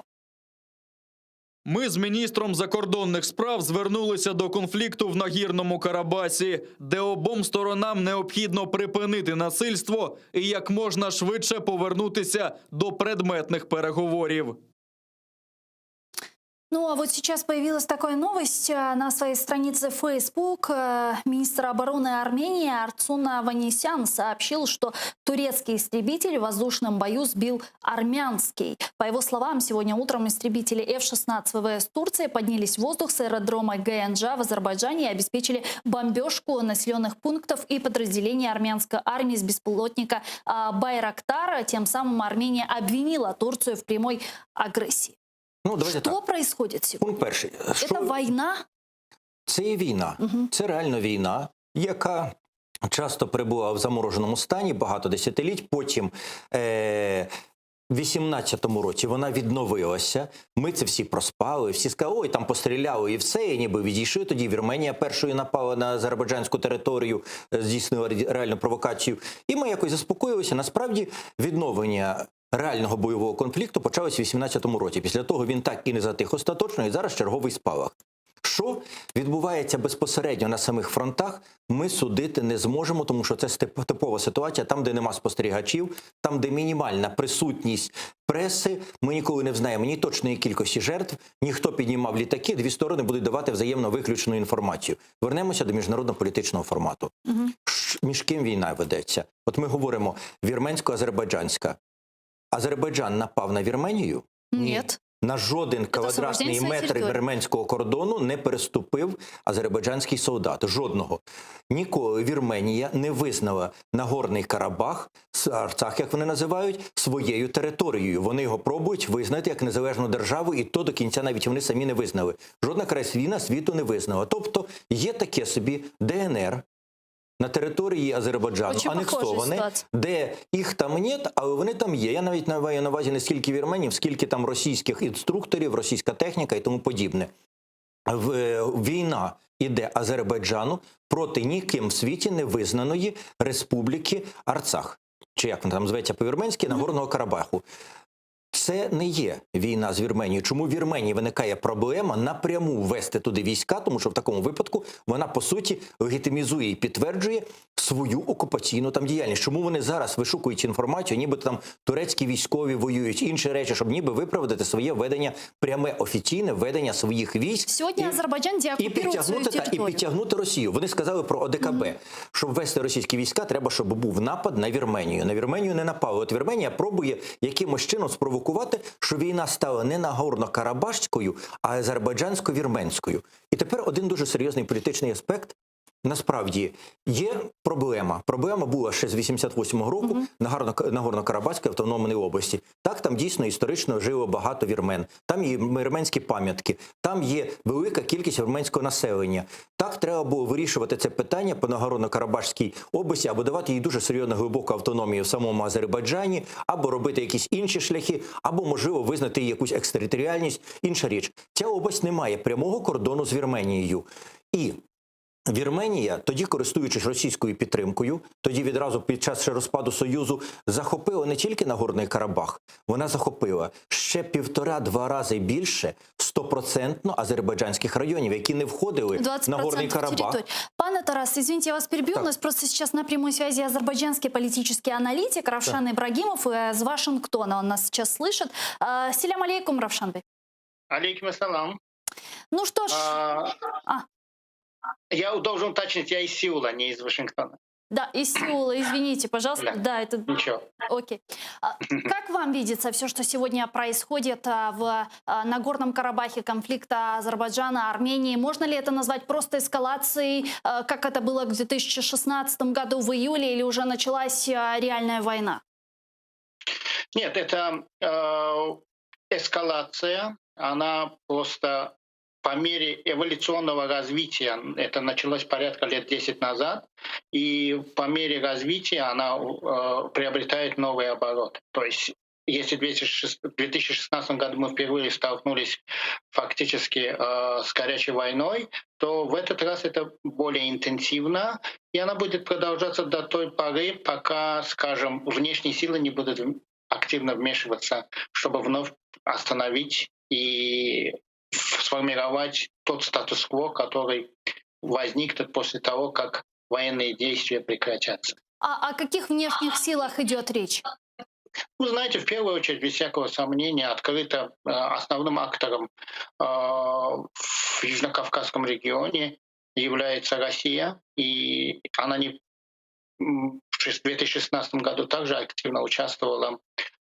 Ми з міністром закордонних справ звернулися до конфлікту в Нагірному Карабасі, де обом сторонам необхідно припинити насильство і як можна швидше повернутися до предметних переговорів. Ну а вот сейчас появилась такая новость на своей странице Facebook. Министр обороны Армении Арцун Аванесян сообщил, что турецкий истребитель в воздушном бою сбил армянский. По его словам, сегодня утром истребители F-16 ВВС Турции поднялись в воздух с аэродрома Гаянджа в Азербайджане и обеспечили бомбежку населенных пунктов и подразделений армянской армии с беспилотника Байрактар. Тем самым Армения обвинила Турцию в прямой агрессии. Ну, давайте Что так. происходит сегодня? Пункт перший. Это война? Це є війна. Це реально війна, яка часто перебувала в замороженому стані багато десятиліть. Потім в 18-му році вона відновилася. Ми це всі проспали, всі сказали, ой, там постріляли і все, і ніби відійшли. Тоді Вірменія першою напала на азербайджанську територію, здійснила реальну провокацію. І ми якось заспокоїлися. Насправді відновлення реального бойового конфлікту почалось в 18-му році. Після того він так і не затих остаточно, і зараз черговий спалах. Що відбувається безпосередньо на самих фронтах, ми судити не зможемо, тому що це типова ситуація, там, де нема спостерігачів, там, де мінімальна присутність преси, ми ніколи не знаємо ні точної кількості жертв, ніхто піднімав літаки, дві сторони будуть давати взаємно виключену інформацію. Вернемося до міжнародно-політичного формату. Між ким війна ведеться? От ми говоримо вірменсько-азербайджанська. Азербайджан напав на Вірменію? Нет. На жоден квадратний метр вірменського кордону не переступив азербайджанський солдат. Жодного. Ніколи Вірменія не визнала Нагорний Карабах, Арцах, як вони називають, своєю територією. Вони його пробують визнати як незалежну державу, і то до кінця навіть вони самі не визнали. Жодна країна світу не визнала. Тобто є таке собі ДНР, на території Азербайджану, анексоване, де їх там нет, але вони там є. Я навіть маю на увазі не скільки вірменів, скільки там російських інструкторів, російська техніка і тому подібне. Війна іде Азербайджану проти ніким в світі не визнаної республіки Арцах. Чи як вона там зветься по-вірменськи, Нагорного Карабаху. Це не є війна з Вірменією. Чому в Вірменії виникає проблема напряму ввести туди війська, тому що в такому випадку вона, по суті, легітимізує і підтверджує свою окупаційну там діяльність. Чому вони зараз вишукують інформацію, ніби там турецькі військові воюють, інші речі, щоб ніби виправдати своє ведення, пряме офіційне ведення своїх військ. Сьогодні Азербайджан деокупує свою територію. І підтягнути Росію. Вони сказали про ОДКБ. Щоб ввести російські війська, треба, щоб був напад на Вірменію. На Вірменію не напали. От Вірменія пробує якимось чином спровокувати, що війна стала не Нагорно-Карабашською, а азербайджансько-вірменською. І тепер один дуже серйозний політичний аспект. Насправді, є проблема. Проблема була ще з 88-го року Нагорно-Карабахської автономної області. Так, там дійсно історично жило багато вірмен. Там є вірменські пам'ятки, там є велика кількість вірменського населення. Так, треба було вирішувати це питання по Нагорно-Карабахській області, або давати їй дуже серйозну глибоку автономію в самому Азербайджані, або робити якісь інші шляхи, або, можливо, визнати її якусь екстериторіальність. Інша річ. Ця область не має прямого кордону з Вірменією. І Вірменія, тоді користуючись російською підтримкою, тоді відразу під час розпаду Союзу, захопила не тільки Нагорний Карабах, вона захопила ще 1,5-2 рази більше 100% азербайджанських районів, які не входили в Нагорний Карабах. Пане Тарас, извините, я вас перебью. У нас просто сейчас на прямой связи азербайджанский политический аналитик Равшан Ибрагимов из Вашингтона. Он нас сейчас слышит. Селям алейкум, Равшан Бey. Алейкум ассалам. Ну что ж... Я должен уточнить, я из Сеула, не из Вашингтона. Да, из Сеула, извините, пожалуйста. Да, это... Ничего. Окей. Как вам видится все, что сегодня происходит в Нагорном Карабахе, конфликта Азербайджана, Армении? Можно ли это назвать просто эскалацией, как это было в 2016 году в июле, или уже началась реальная война? Нет, это эскалация, она просто... По мере эволюционного развития, это началось порядка лет 10 назад, и по мере развития она приобретает новый оборот. То есть если в 2016 году мы впервые столкнулись фактически с горячей войной, то в этот раз это более интенсивно, и она будет продолжаться до той поры, пока, скажем, внешние силы не будут активно вмешиваться, чтобы вновь остановить и сформировать тот статус-кво, который возникнет после того, как военные действия прекратятся. О каких внешних силах идет речь? Вы знаете, в первую очередь, без всякого сомнения, открыто основным актором в Южно-Кавказском регионе является Россия, и она в 2016 году также активно участвовала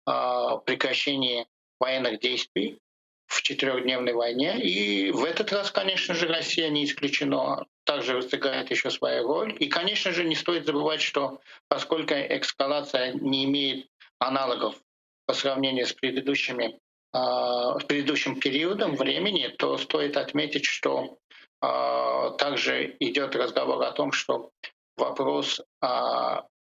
в прекращении военных действий в 4-дневной войне. И в этот раз, конечно же, Россия не исключено, также сыграет еще свою роль. И, конечно же, не стоит забывать, что поскольку эскалация не имеет аналогов по сравнению с предыдущим периодом времени, то стоит отметить, что также идет разговор о том, что вопрос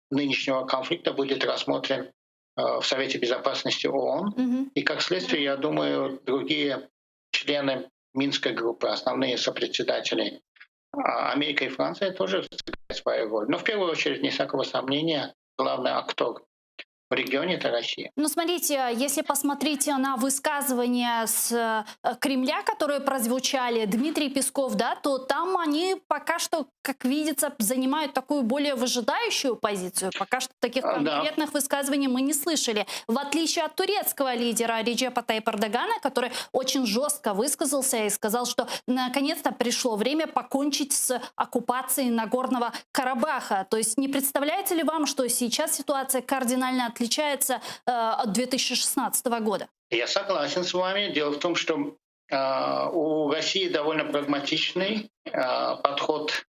нынешнего конфликта будет рассмотрен в Совете Безопасности ООН. И как следствие, я думаю, другие члены Минской группы, основные сопредседатели Америка и Франция тоже сыграют свою роль. Но в первую очередь, не всякого сомнения, главный актор в регионе — это Россия. Ну, смотрите, если посмотреть на высказывания с Кремля, которые прозвучали, Дмитрий Песков, да, то там они пока что, как видится, занимают такую более выжидающую позицию. Пока что таких конкретных высказываний мы не слышали. В отличие от турецкого лидера Реджепа Тайипа Эрдогана, который очень жестко высказался и сказал, что наконец-то пришло время покончить с оккупацией Нагорного Карабаха. То есть не представляете ли вам, что сейчас ситуация кардинально отличается от 2016 года? Я согласен с вами. Дело в том, что у России довольно прагматичный подход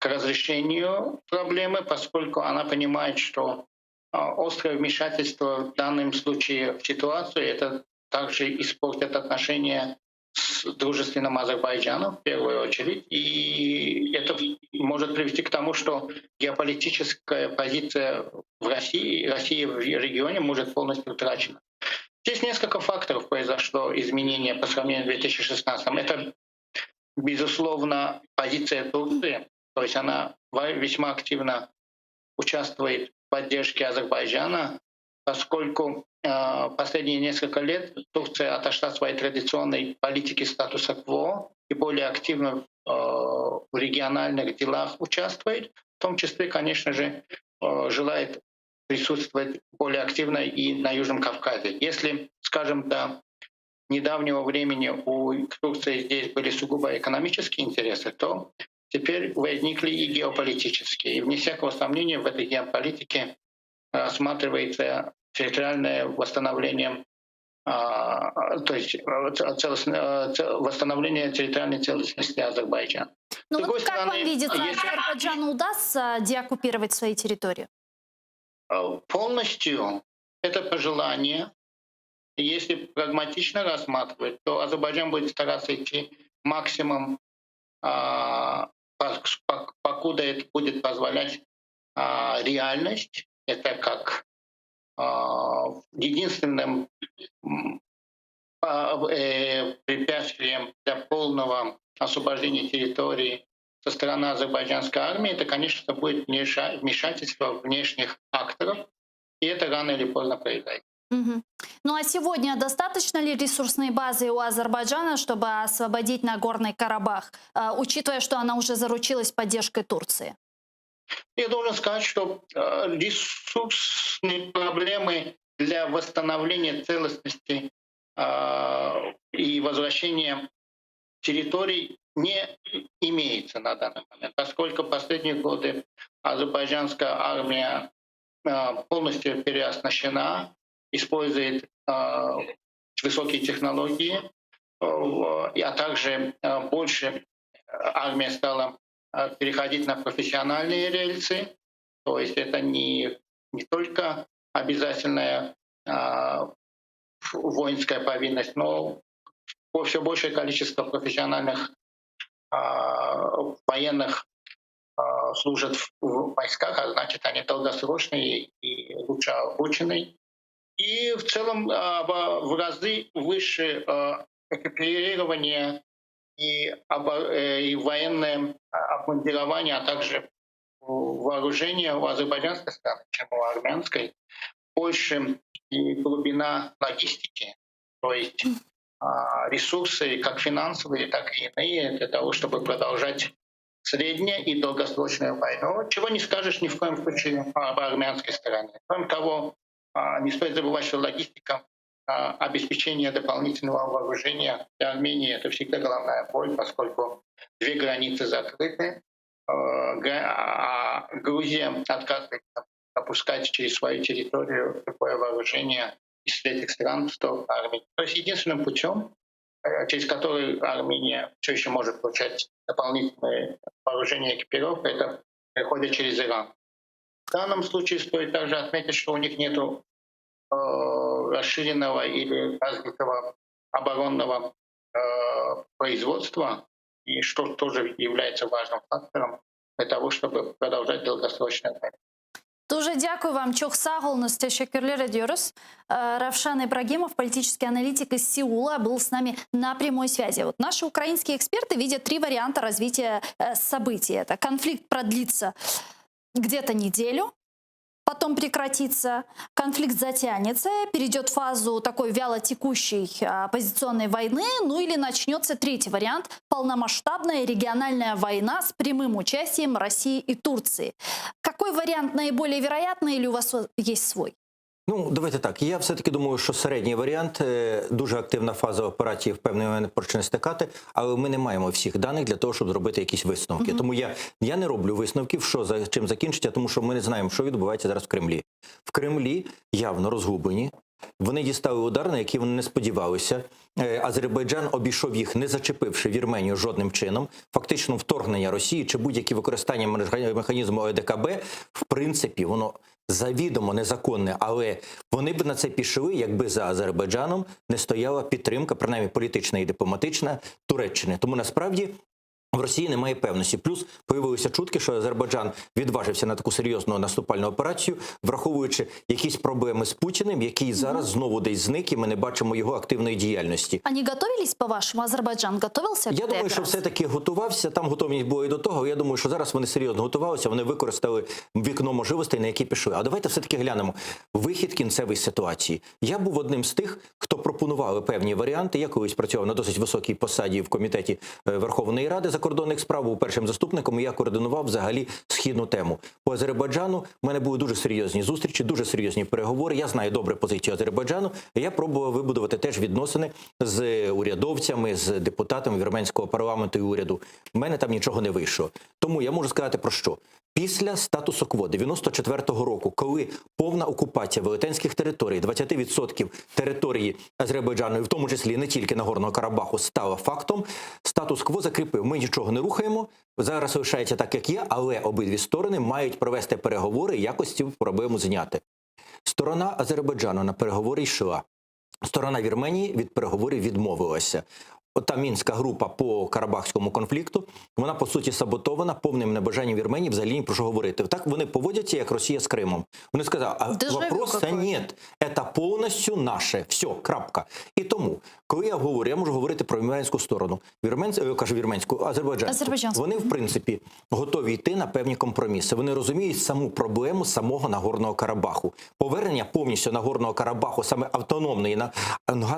к разрешению проблемы, поскольку она понимает, что острое вмешательство в данном случае в ситуацию — это также испортит отношения с дружественным Азербайджаном в первую очередь. И это может привести к тому, что геополитическая позиция в России в регионе может полностью утрачена. Здесь несколько факторов произошло изменения по сравнению с 2016. Это, безусловно, позиция Турции. То есть она весьма активно участвует в поддержке Азербайджана, поскольку последние несколько лет Турция отошла от своей традиционной политики статуса кво и более активно в региональных делах участвует, в том числе, конечно же, желает присутствовать более активно и на Южном Кавказе. Если, скажем, до недавнего времени у Турции здесь были сугубо экономические интересы, то теперь возникли и геополитические. И вне всякого сомнения в этой геополитике рассматривается территориальное восстановление, то есть восстановление территориальной целостности Азербайджана. Ну вот как вам видится, Азербайджану удастся деоккупировать свои территории? Полностью это пожелание. Если прагматично рассматривать, то Азербайджан будет стараться идти максимум, покуда это будет позволять реальность. Это как единственным препятствием для полного освобождения территории со стороны азербайджанской армии, это, конечно, будет вмешательство внешних акторов, и это рано или поздно произойдет. Ну а сегодня достаточно ли ресурсной базы у Азербайджана, чтобы освободить Нагорный Карабах, учитывая, что она уже заручилась поддержкой Турции? Я должен сказать, что ресурсные проблемы для восстановления целостности и возвращения территорий не имеется на данный момент, поскольку в последние годы азербайджанская армия полностью переоснащена, использует высокие технологии, а также больше армия стала переходить на профессиональные рельсы. То есть это не только обязательная воинская повинность, но все большее количество профессиональных военных служат в войсках, а значит, они долгосрочные и лучше обученные. И в целом в разы выше экипирование и военное обмундирование, а также вооружение у азербайджанской страны, чем у армянской, больше и глубина логистики, то есть ресурсы как финансовые, так и иные для того, чтобы продолжать среднюю и долгосрочную войну, чего не скажешь ни в коем случае об армянской стороне. Кроме того, не стоит забывать, что логистика обеспечение дополнительного вооружения для Армении — это всегда головная боль, поскольку две границы закрыты, а Грузия отказывается пропускать через свою территорию такое вооружение из этих стран в сторону Армении. То есть единственным путем, через который Армения все еще может получать дополнительное вооружение и экипировку, это приходит через Иран. В данном случае стоит также отметить, что у них нет расширенного или развитого оборонного производства, и что тоже является важным фактором для того, чтобы продолжать долгосрочное время. Дуже дякую вам. Çok sağ olun. Teşekkürler ediyoruz. Равшан Ибрагимов, политический аналитик из Сеула, был с нами на прямой связи. Вот наши украинские эксперты видят три варианта развития событий. Это конфликт продлится где-то неделю, потом прекратится, конфликт затянется, перейдет в фазу такой вялотекущей оппозиционной войны, ну или начнется третий вариант – полномасштабная региональная война с прямым участием России и Турции. Какой вариант наиболее вероятный или у вас есть свой? Ну, давайте так. Я все-таки думаю, що середній варіант, дуже активна фаза операції в певний момент почне стикати, але ми не маємо всіх даних для того, щоб зробити якісь висновки. Тому я не роблю висновків, що за чим закінчиться, тому що ми не знаємо, що відбувається зараз в Кремлі. В Кремлі явно розгублені. Вони дістали удар, на який вони не сподівалися. Азербайджан обійшов їх, не зачепивши Вірменію жодним чином. Фактично вторгнення Росії чи будь-які використання механізму ОДКБ, в принципі, воно завідомо незаконне, але вони б на це пішли, якби за Азербайджаном не стояла підтримка, принаймні політична і дипломатична, Туреччини. Тому насправді в Росії немає певності. Плюс появилися чутки, що Азербайджан відважився на таку серйозну наступальну операцію, враховуючи якісь проблеми з Путіним, який зараз знову десь зник, і ми не бачимо його активної діяльності. Они готовились, по-вашему? Азербайджан готовился к Я этой думаю, що операции? все-таки готувався, там готовність була і до того, але я думаю, що зараз вони серйозно готувалися, вони використали вікно можливостей, на які пішли. А давайте все-таки глянемо вихід кінцевої ситуації. Я був одним з тих, хто пропонували певні варіанти. Я колись працював на досить високій посаді в комітеті Верховної Ради закордонних справ, був першим заступником, і я координував взагалі східну тему. По Азербайджану в мене були дуже серйозні зустрічі, дуже серйозні переговори. Я знаю добре позицію Азербайджану, і я пробував вибудувати теж відносини з урядовцями, з депутатами вірменського парламенту і уряду. В мене там нічого не вийшло. Тому я можу сказати про що. Після статусу-кво 94-го року, коли повна окупація велетенських територій, 20% території Азербайджану, і в тому числі не тільки Нагорного Карабаху, стала фактом, статус-кво закріпив. Ми нічого не рухаємо, зараз лишається так, як є, але обидві сторони мають провести переговори і якось цю проблему зняти. Сторона Азербайджану на переговори йшла. Сторона Вірменії від переговорів відмовилася. Ота мінська група по карабахському конфлікту, вона, по суті, саботована повним небажанням Вірменії взагалі ні про що говорити. Так вони поводяться, як Росія з Кримом. Вони сказали, а вопроса нет, це повністю наше, все, крапка. І тому, коли я говорю, я можу говорити про вірменську сторону, азербайджанську. Вони, в принципі, готові йти на певні компроміси. Вони розуміють саму проблему самого Нагорного Карабаху. Повернення повністю Нагорного Карабаху, саме автономної,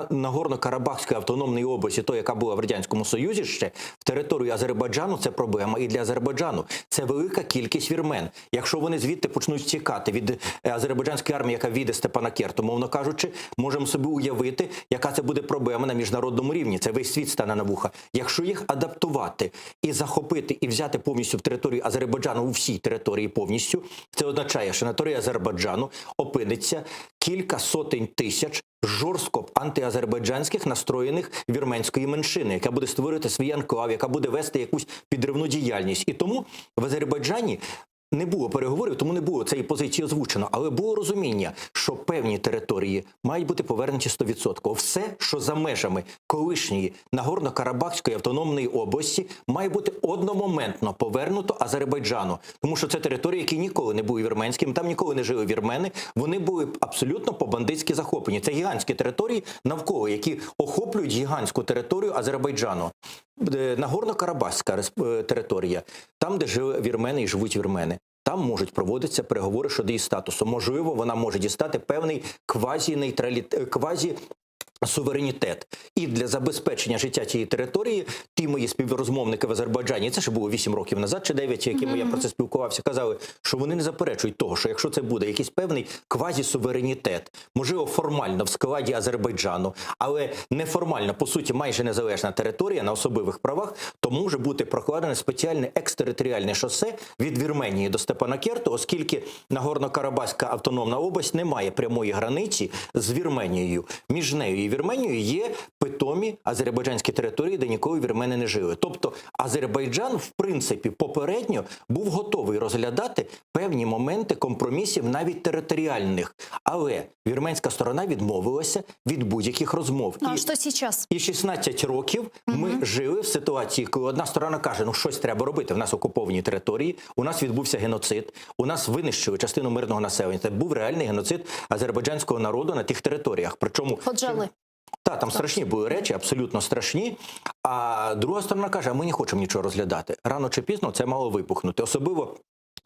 Нагорно-Карабахської автономної області, то, яка була в Радянському Союзі ще, в територію Азербайджану, це проблема і для Азербайджану. Це велика кількість вірмен. Якщо вони звідти почнуть тікати від азербайджанської армії, яка війде Степанакерту, мовно кажучи, можемо собі уявити, яка це буде проблема на міжнародному рівні. Це весь світ стане на вуха. Якщо їх адаптувати і захопити, і взяти повністю в територію Азербайджану, у всій території повністю, це означає, що на території Азербайджану опиниться кілька сотень тисяч жорстко антиазербайджанських настроєних вірменської меншини, яка буде створювати свій анклав, яка буде вести якусь підривну діяльність. І тому в Азербайджані не було переговорів, тому не було цієї позиції озвучено, але було розуміння, що певні території мають бути повернуті 100%. Все, що за межами колишньої Нагорно-Карабахської автономної області, має бути одномоментно повернуто Азербайджану. Тому що це території, які ніколи не були вірменськими, там ніколи не жили вірмени, вони були абсолютно по-бандитськи захоплені. Це гігантські території навколо, які охоплюють гігантську територію Азербайджану. Нагорно-Карабахська територія, там, де жили вірмени і живуть вірмени. Там можуть проводитися переговори щодо її статусу. Можливо, вона може дістати певний суверенітет і для забезпечення життя цієї території, ті мої співрозмовники в Азербайджані, це ще було 8 років назад чи 9, якими я про це спілкувався, казали, що вони не заперечують того, що якщо це буде якийсь певний квазісуверенітет, можливо, формально в складі Азербайджану, але неформально, по суті, майже незалежна територія на особливих правах, то може бути прокладене спеціальне екстериторіальне шосе від Вірменії до Степанакерту, оскільки Нагорно-Карабахська автономна область не має прямої границі з Вірменією. Між нею і Вірменією є питомі азербайджанські території, де ніколи вірмени не жили. Тобто Азербайджан, в принципі, попередньо був готовий розглядати певні моменти компромісів, навіть територіальних. Але вірменська сторона відмовилася від будь-яких розмов. Ну, а що зараз? І 16 років ми жили в ситуації, коли одна сторона каже, ну щось треба робити, в нас окуповані території, у нас відбувся геноцид, у нас винищили частину мирного населення. Це був реальний геноцид азербайджанського народу на тих територіях. Причому Ходжали. Так, там страшні були речі, абсолютно страшні. А друга сторона каже, а ми не хочемо нічого розглядати. Рано чи пізно це мало вибухнути. Особливо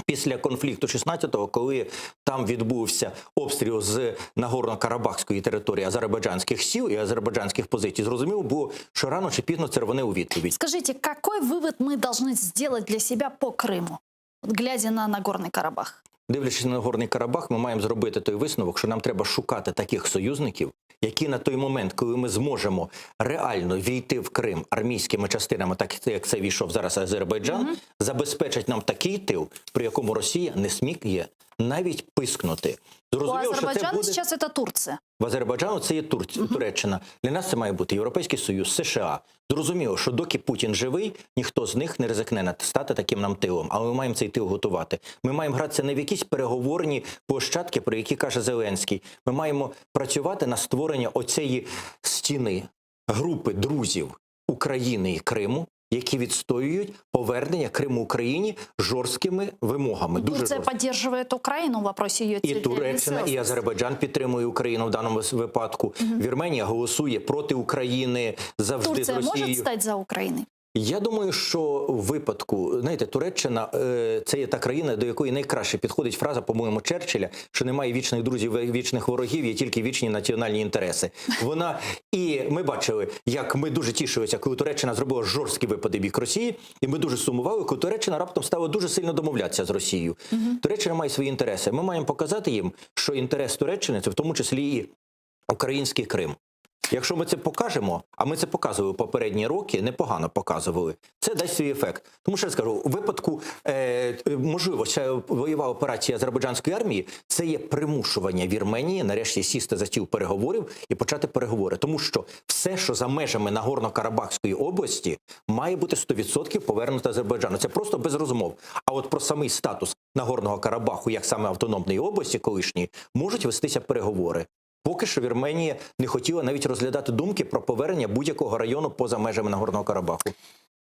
після конфлікту 16-го, коли там відбувся обстріл з Нагорно-Карабахської території азербайджанських сіл і азербайджанських позицій, зрозуміло було, що рано чи пізно це рване у відповідь. Скажите, какой вывод мы должны сделать для себя по Крыму, вот глядя на Нагорный Карабах? Дивлячись на Нагорний Карабах, ми маємо зробити той висновок, що нам треба шукати таких союзників, які на той момент, коли ми зможемо реально війти в Крим армійськими частинами, так як це війшов зараз Азербайджан, забезпечать нам такий тил, при якому Росія не сміє навіть пискнути. У Зрозуміло, що це Азербайджана буде... сейчас это Турция. В Азербайджану це є Туреччина. Для нас це має бути Європейський Союз, США. Зрозуміло, що доки Путін живий, ніхто з них не ризикне стати таким нам тилом. Але ми маємо цей тил готувати. Ми маємо гратися не в якісь переговорні площадки, про які каже Зеленський. Ми маємо працювати на створення оцієї стіни, групи друзів України і Криму, які відстоюють повернення Криму Україні жорсткими вимогами. Дуже Турция жорсткими. поддерживает Украину в вопросе ее І территориальной Туреччина, і целостности. Азербайджан підтримує Україну в даному випадку. Вірменія голосує проти України завжди Турция з Росією. может стать за Украиной? Я думаю, що в випадку, знаєте, Туреччина це є та країна, до якої найкраще підходить фраза, по-моєму, Черчилля, що немає вічних друзів, вічних ворогів, є тільки вічні національні інтереси. Вона, і ми бачили, як ми дуже тішилися, коли Туреччина зробила жорсткий випад бік Росії, і ми дуже сумували, коли Туреччина раптом стала дуже сильно домовлятися з Росією. Туреччина має свої інтереси. Ми маємо показати їм, що інтерес Туреччини – це в тому числі і український Крим. Якщо ми це покажемо, а ми це показували попередні роки, непогано показували, це дасть свій ефект. Тому що я скажу, у випадку, можливо, ця бойова операція азербайджанської армії, це є примушування Вірменії нарешті сісти за стіл переговорів і почати переговори. Тому що все, що за межами Нагорно-Карабахської області, має бути 100% повернуто Азербайджану. Це просто без розмов. А от про самий статус Нагорного Карабаху, як саме автономної області колишньої, можуть вестися переговори. Поки що Вірменія не хотіла навіть розглядати думки про повернення будь-якого району поза межами Нагорного Карабаху.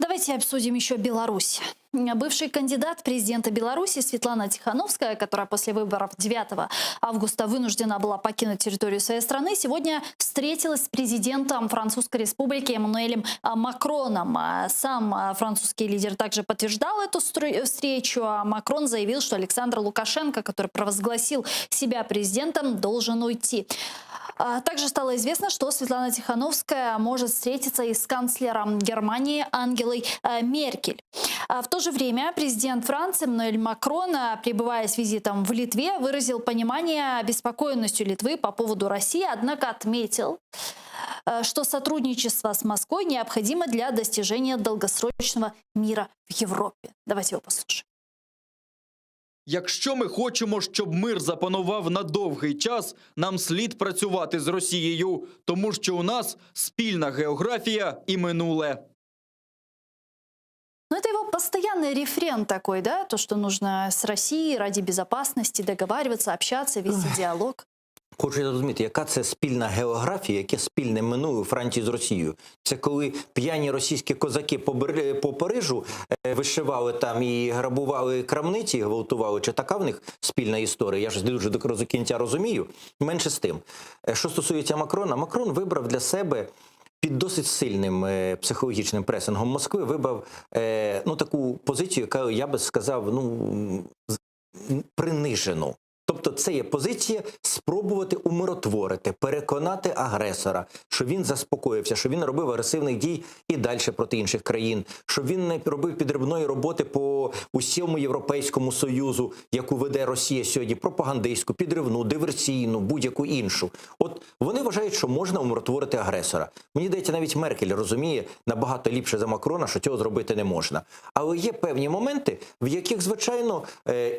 Давайте обсудим еще Беларусь. Бывший кандидат в президента Беларуси Светлана Тихановская, которая после выборов 9 августа вынуждена была покинуть территорию своей страны, сегодня встретилась с президентом Французской республики Эммануэлем Макроном. Сам французский лидер также подтверждал эту встречу. Макрон заявил, что Александр Лукашенко, который провозгласил себя президентом, должен уйти. Также стало известно, что Светлана Тихановская может встретиться и с канцлером Германии Ангелой Меркель. В то же время президент Франции Эммануэль Макрон, пребывая с визитом в Литве, выразил понимание обеспокоенностью Литвы по поводу России, однако отметил, что сотрудничество с Москвой необходимо для достижения долгосрочного мира в Европе. Давайте его послушаем. Якщо ми хочемо, щоб мир запанував на довгий час, нам слід працювати з Росією, тому що у нас спільна географія і минуле. Ну, это его постоянный рефрен такой, да? То, что нужно с Россией ради безопасности договариваться, общаться, вести диалог. Хочу зрозуміти, яка це спільна географія, яке спільне минуле у Франції з Росією. Це коли п'яні російські козаки по Парижу вишивали там і грабували крамниці, і гвалтували. Чи така в них спільна історія? Я ж не дуже до кінця розумію. Менше з тим. Що стосується Макрона, Макрон вибрав для себе під досить сильним психологічним пресингом Москви, вибрав таку позицію, яка, я би сказав, принижену. Тобто Тобто це є позиція спробувати умиротворити, переконати агресора, що він заспокоївся, що він не робив агресивних дій і далі проти інших країн, що він не робив підривної роботи по усьому Європейському Союзу, яку веде Росія сьогодні, пропагандистську, підривну, диверсійну, будь-яку іншу. От вони вважають, що можна умиротворити агресора. Мені здається, навіть Меркель розуміє набагато ліпше за Макрона, що цього зробити не можна. Але є певні моменти, в яких, звичайно,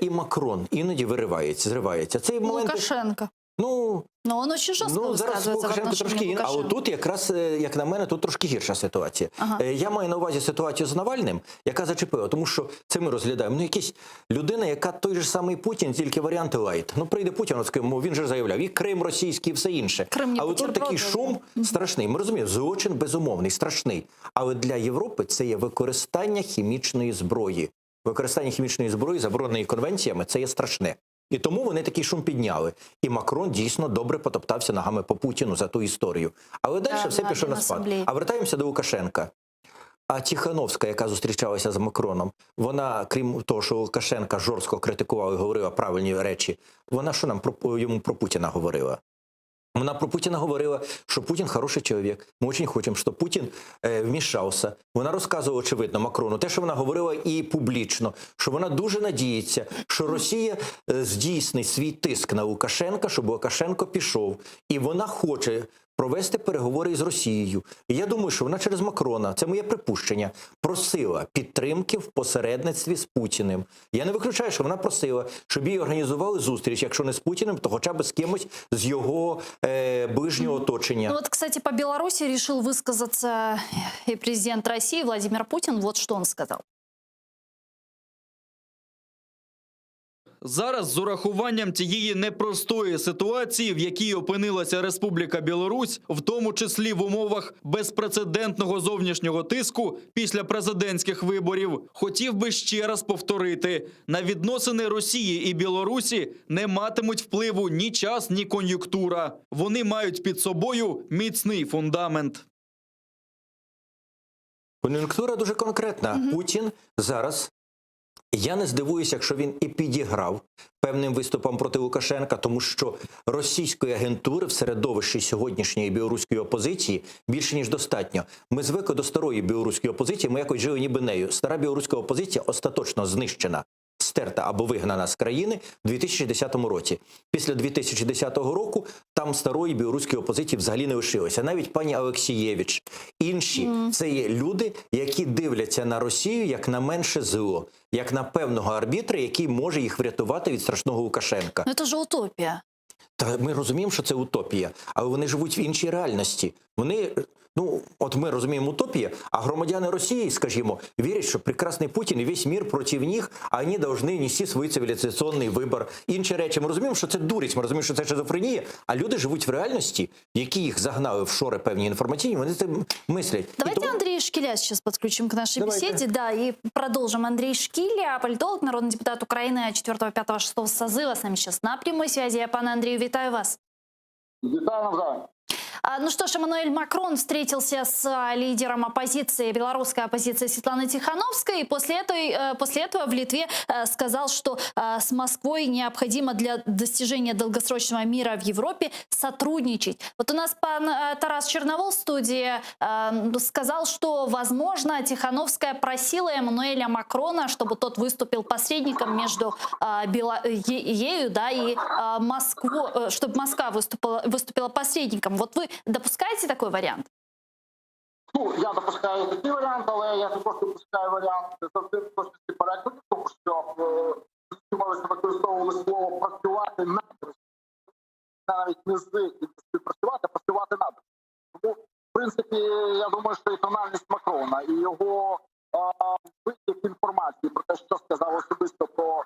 і Макрон іноді зривається. Це моменти... Лукашенко. Ну, Но он очень жестко зараз высказывается в Лукашенко отношении трошки інакше. А Лукашенко. от тут якраз, як на мене, тут трошки гірша ситуація. Ага. Я маю на увазі ситуацію з Навальним, яка зачепила, тому що це ми розглядаємо. Ну, якась людина, яка той же самий Путін, тільки варіанти лайт. Ну, прийде Путін, він же заявляв, і Крим російський, і все інше. Крим не Але тут такий шум страшний. Ми розуміємо, злочин безумовний, страшний. Але для Європи це є використання хімічної зброї. Використання хімічної зброї, забороненої конвенціями, це є страшне. І тому вони такий шум підняли. І Макрон дійсно добре потоптався ногами по Путіну за ту історію. Але далі все пішло на спад. А вертаємося до Лукашенка. А Тихановська, яка зустрічалася з Макроном, вона, крім того, що Лукашенка жорстко критикувала і говорила правильні речі, вона що нам йому про Путіна говорила? Вона про Путіна говорила, що Путін хороший чоловік. Ми дуже хочемо, щоб Путін вмішався. Вона розказувала, очевидно, Макрону, те, що вона говорила і публічно, що вона дуже надіється, що Росія здійснить свій тиск на Лукашенка, щоб Лукашенко пішов. І вона хоче провести переговори із Росією. І я думаю, що вона через Макрона, це моє припущення, просила підтримки в посередництві з Путіним. Я не виключаю, що вона просила, щоб їй організували зустріч, якщо не з Путіним, то хоча б з кимось з його ближнього оточення. Ну вот, кстати, по Беларуси решил высказаться и президент России Владимир Путин. Вот что он сказал. Зараз з урахуванням цієї непростої ситуації, в якій опинилася Республіка Білорусь, в тому числі в умовах безпрецедентного зовнішнього тиску після президентських виборів, хотів би ще раз повторити, на відносини Росії і Білорусі не матимуть впливу ні час, ні кон'юнктура. Вони мають під собою міцний фундамент. Кон'юнктура дуже конкретна. Путін зараз... Я не здивуюся, якщо він і підіграв певним виступом проти Лукашенка, тому що російської агентури в середовищі сьогоднішньої білоруської опозиції більше, ніж достатньо. Ми звикли до старої білоруської опозиції, ми якось жили ніби нею. Стара білоруська опозиція остаточно знищена, стерта або вигнана з країни в 2010 році. Після 2010 року там старої білоруської опозиції взагалі не лишилося. Навіть пані Олексієвич, інші це є люди, які дивляться на Росію як на менше зло, як на певного арбітра, який може їх врятувати від страшного Лукашенка. Но это же утопия. Та ми розуміємо, що це утопія, але вони живуть в іншій реальності. Вони, ну, от ми розуміємо утопія, а громадяни Росії, скажімо, вірять, що прекрасний Путін і весь мір проти них, а вони повинні нести свій цивілізаційний вибір. Інші речі, ми розуміємо, що це дурість, ми розуміємо, що це шизофренія, а люди живуть в реальності, в які їх загнали в шори певні інформаційні, вони це мислять. Давайте Андрея Шкиля сейчас подключим к нашей беседе. Да, и продолжим. Андрей Шкиля, политолог, народный депутат Украины 4, 5, 6 созыва. С нами сейчас на прямой связи. Я, пане Андрею, витаю вас. Вітаю навзаєм. Ну что ж, Эммануэль Макрон встретился с лидером оппозиции, белорусской оппозиции Светланой Тихановской. И после этого в Литве сказал, что с Москвой необходимо для достижения долгосрочного мира в Европе сотрудничать. Вот у нас пан Тарас Черновол в студии сказал, что, возможно, Тихановская просила Эммануэля Макрона, чтобы тот выступил посредником между ею, да, и Москвой, чтобы Москва выступила посредником. Вот вы допускаете такой варіант? Ну, я допускаю такий варіант, але я також допускаю варіант завжди в точності перекладу, тому що використовували слово «працювати над Росією». Навіть не з співпрацювати, а працювати над Росією. Тому, в принципі, я думаю, що і тональність Макрона, і його витік інформації про те, що сказав особисто про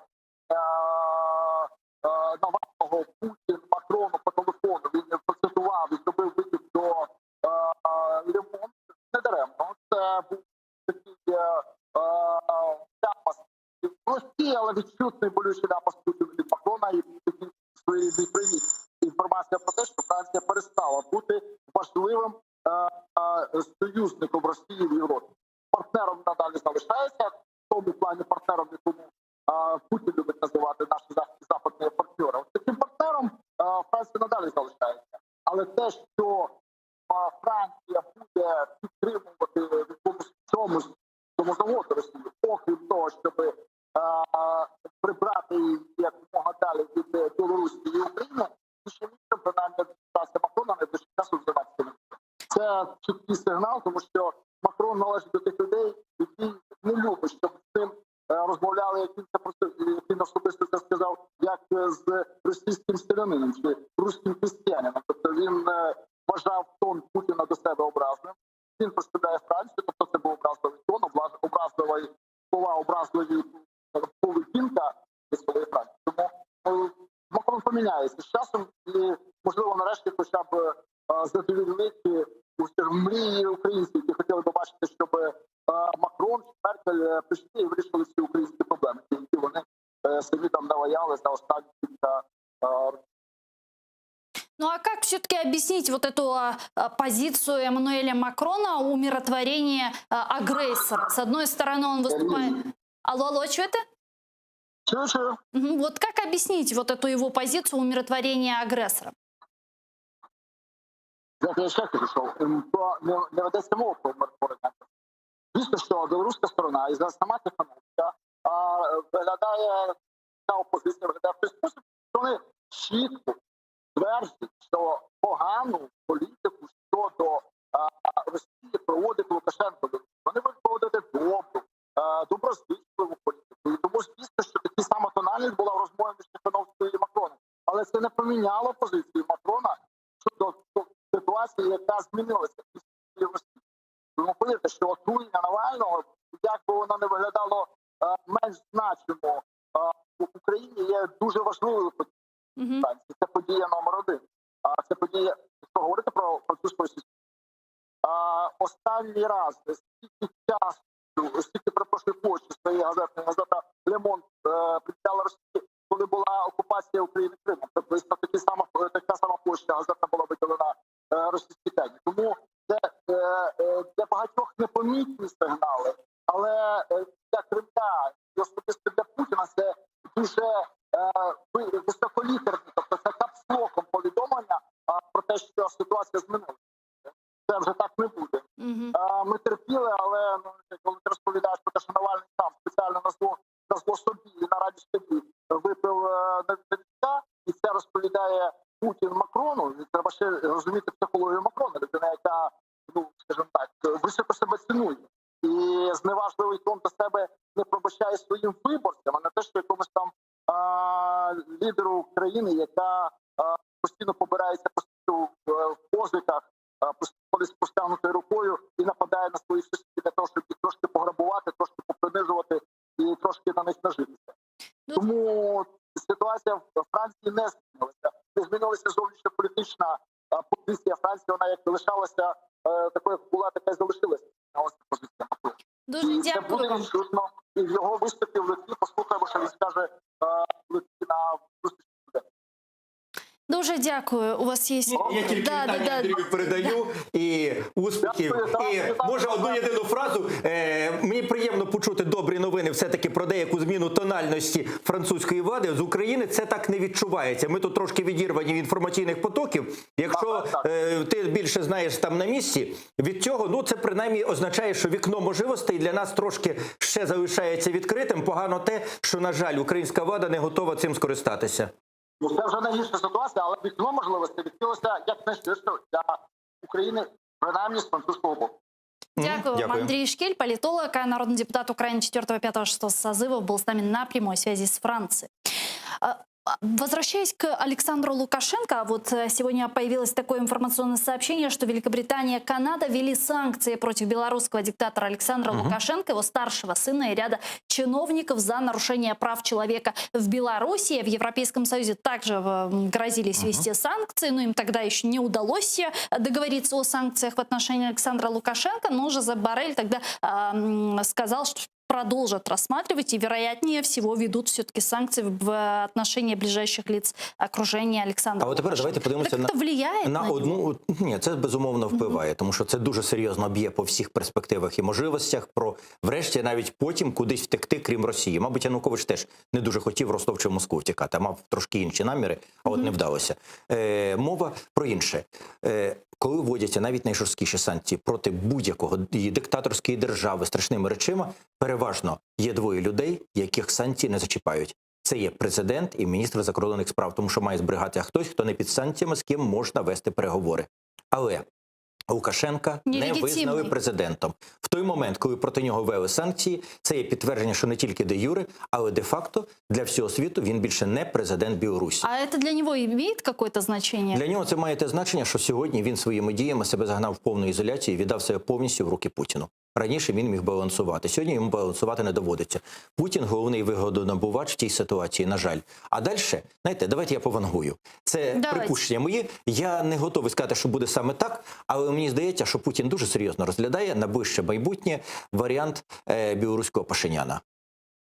Навального, Путін, Макрону по телефону, він процитував і зробив витік до Лемон, не даремно. Це був такий ляпас простий, але відчутний болючий ляпас Путіну від Макрона і такий своєрідний привіт. Інформація про те, що Франція перестала бути важливим союзником Росії в Європі. Партнером надалі залишається, в тому плані партнером, якому Путін любить називати наші западні партнери. Таким і надалі залишається. Але те, що Франція буде підтримувати в якомусь цьому заводу Росії, окрім того, щоб прибрати її якомога далі від Білорусі і України, більше ніщо, принаймні, адміністрація Макрона найближчим часом займатися. Це чіткий сигнал, тому що Макрон належить до тих людей, які не люблять, щоб з цим розмовляли, як він особисто це сказав, як з російським селянином чи руським християнином. Тобто він вважав тон Путіна до себе образним. Він представляє Францію, тобто це був образливий тон, образливі слова, образливі поведінка своєї Франції. Тому Макрон поміняється з часом і, можливо, нарешті хоча б задовільнити мрії українців, які хотіли б бачити, щоб Макрон і Меркель прийшли і вирішили всі українські проблеми, які вони самі там наваяли за останні кілька років. Ну а как все-таки объяснить вот эту позицию Эммануэля Макрона умиротворения агрессора? С одной стороны, он выступает... Алло, чуєте? Чую. Вот как объяснить вот эту его позицию умиротворения агрессора? Я ще кажу, що не ведеться мова про умиротворення. Звісно, що білоруська сторона і сама Тихановська виглядає на опозицію, виглядає в той спосіб, що вони чітко твердять, що погану політику щодо Росії проводить Лукашенко. Вони будуть проводити доброзичливу політику. І тому звісно, що така сама тональність була в розмові між Тихановською і Макроном. Але це не поміняло позицію Макрона щодо ситуації, яка змінилася в Росії. Тому повірте, що отруєння Навального, як би воно не виглядало менш значимо в Україні, є дуже важливою подією. Це подія номер один. Це подія, якщо говорити про французько-російську. Останній раз, стільки часу, стільки, перепрошую, площі своєї газета «Le Monde» приділяла Росії, коли була окупація України Кримом. Тобто така сама площа газета була виділена російській темі. Тому це для багатьох непомітні сигнали, але для Кремля і особисто для Путіна це дуже високолітерні, тобто це капслоком повідомлення про те, що ситуація змінилася. Це вже так не буде. Ми терпіли, але коли ти розповідаєш про те, що Навальний сам спеціально на зло собі і на радість собі випив навітка, і це розповідає Путін Макрону, треба ще розуміти психологію Макрона, людина, яка, скажімо так, високо себе цінує. І зневажливий тон до себе не пробачає своїм виборцям, а не те, що якомусь там лідеру країни, яка постійно побирається в позиках, ходить з простягнутою рукою і нападає на своїх сусідів для того, щоб їх трошки пограбувати, трошки попринижувати і трошки на них нажитися. Тому ситуація в Франції не змінилася. Не змінилася зовнішньополітична позиція Франції, вона як залишалася такою, як була, така й залишилася. Позиція. Дуже це буде дякую. відчутно. І в його виступі в Литві послухаємо, що він скаже в Литві на зустрічі. Дуже дякую. У вас є... Я тільки вітання Андрію передаю і успіхів. І може одну єдину фразу. Мені приємно почути добрі новини все-таки про деяку зміну тональності французької влади. З України це так не відчувається. Ми тут трошки відірвані від інформаційних потоків. Якщо ти більше знаєш там на місці, від цього, це принаймні означає, що вікно можливостей для нас трошки ще залишається відкритим. Погано те, що, на жаль, українська влада не готова цим скористатися. Це вже найгірша ситуація, але вікно можливостей відкрилося якнайшвидше для України, принаймні з французького боку. Дякую вам, Андрей Шкель, политолог, народный депутат Украины 4, 5, 6 созывов, был с нами на прямой связи с Францией. Возвращаясь к Александру Лукашенко, вот сегодня появилось такое информационное сообщение, что Великобритания и Канада ввели санкции против белорусского диктатора Александра Лукашенко, его старшего сына и ряда чиновников за нарушение прав человека в Беларуси. В Европейском Союзе также грозились ввести санкции, но им тогда еще не удалось договориться о санкциях в отношении Александра Лукашенко, но Жозеп Боррель тогда сказал, что продолжат рассматривать и, вероятнее всего, ведут все-таки санкции в отношении ближайших лиц окружения Александра А от тепер давайте подивимося так это влияет на одну. Ні, це безумовно впливає, тому що це дуже серйозно б'є по всіх перспективах і можливостях про, врешті, навіть потім кудись втекти, крім Росії. Мабуть, Янукович теж не дуже хотів в Ростов чи Москву втікати, а мав трошки інші наміри, а от не вдалося. Мова про інше. Коли вводяться навіть найжорсткіші санкції проти будь-якого диктаторської держави страшними речима, переважно є двоє людей, яких санкції не зачіпають. Це є президент і міністр закордонних справ, тому що має зберігатися хтось, хто не під санкціями, з ким можна вести переговори. Але Лукашенка не визнали президентом. В той момент, коли проти нього ввели санкції, це є підтвердження, що не тільки де юре, але де-факто для всього світу він більше не президент Білорусі. А це для нього має якесь значення? Для нього це має те значення, що сьогодні він своїми діями себе загнав в повну ізоляцію і віддав себе повністю в руки Путіну. Раніше він міг балансувати. Сьогодні йому балансувати не доводиться. Путін – головний вигодонабувач в тій ситуації, на жаль. А далі, знаєте, давайте я повангую. Це припущення мої. Я не готовий сказати, що буде саме так, але мені здається, що Путін дуже серйозно розглядає на ближче майбутнє варіант білоруського Пашиняна.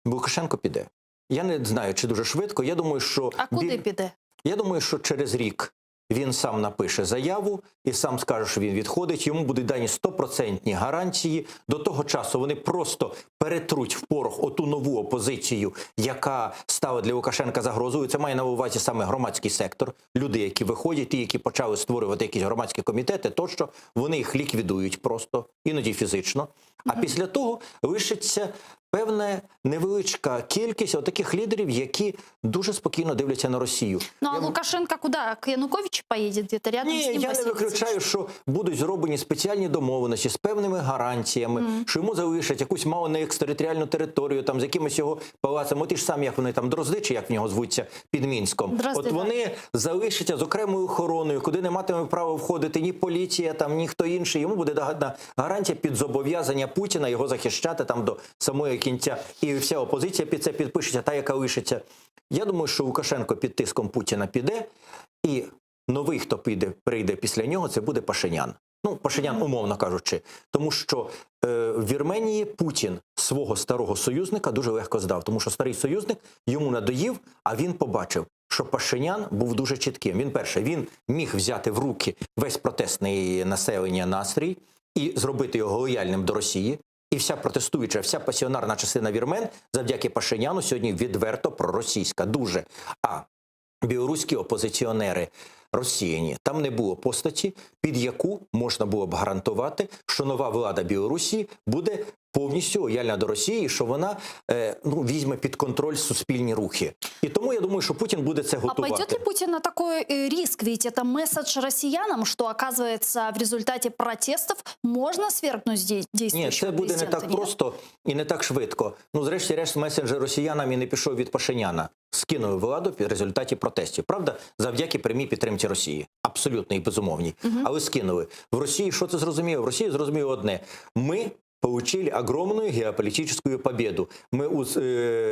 Лукашенко піде. Я не знаю, чи дуже швидко. Я думаю, що... А куди піде? Я думаю, що через рік він сам напише заяву і сам скаже, що він відходить. Йому будуть дані 100% гарантії. До того часу вони просто перетруть в порох оту нову опозицію, яка стала для Лукашенка загрозою. Це має на увазі саме громадський сектор. Люди, які виходять, ті, які почали створювати якісь громадські комітети, тощо, вони їх ліквідують просто, іноді фізично. А після того лишиться певна невеличка кількість отаких лідерів, які дуже спокійно дивляться на Росію. Ну, а Лукашенко куди? К Януковичу поїде? Где-то рядом з ним? Ні, я не виключаю, що будуть зроблені спеціальні домовленості з певними гарантіями, що йому залишать якусь мало не екстериторіальну територію, там, з якимось його палацем, ті ж самі, як вони там, Дрозди, чи як в нього звуться, під Мінськом. Дрозди, вони залишаться з окремою охороною, куди не матиме права входити ні поліція, там, ні хто інший. Йому буде дана гарантія під зобов'язання Путіна його захищати там до самої кінця. І вся опозиція під це підпишеться, та, яка лишиться. Я думаю, що Лукашенко під тиском Путіна піде, і новий, хто прийде після нього, це буде Пашинян. Ну, Пашинян, умовно кажучи. Тому що в Вірменії Путін свого старого союзника дуже легко здав. Тому що старий союзник йому надоїв, а він побачив, що Пашинян був дуже чітким. Він міг взяти в руки весь протестний населення настрій і зробити його лояльним до Росії. І вся протестуюча, вся пасіонарна частина вірмен завдяки Пашиняну сьогодні відверто проросійська. Дуже. А білоруські опозиціонери розсіяні. Там не було постаті, під яку можна було б гарантувати, що нова влада Білорусі буде повністю лояльна до Росії, що вона візьме під контроль суспільні рухи. І тому я думаю, що Путін буде це готувати. А пойдет ли Путин на такой риск? Ведь это месседж россиянам, что, оказывается, в результате протестов можно свергнуть действующего Ні, це буде не так просто і не так швидко. Ну, зрешті-решт, месенджер росіянам і не пішов від Пашиняна. Скинули владу в результаті протестів. Правда, завдяки прямій підтримці Росії. Абсолютно і безумовній. Але скинули. В Росії що це зрозуміло? В Росії зрозуміло одне. Ми получили огромную геополитическую победу. Мы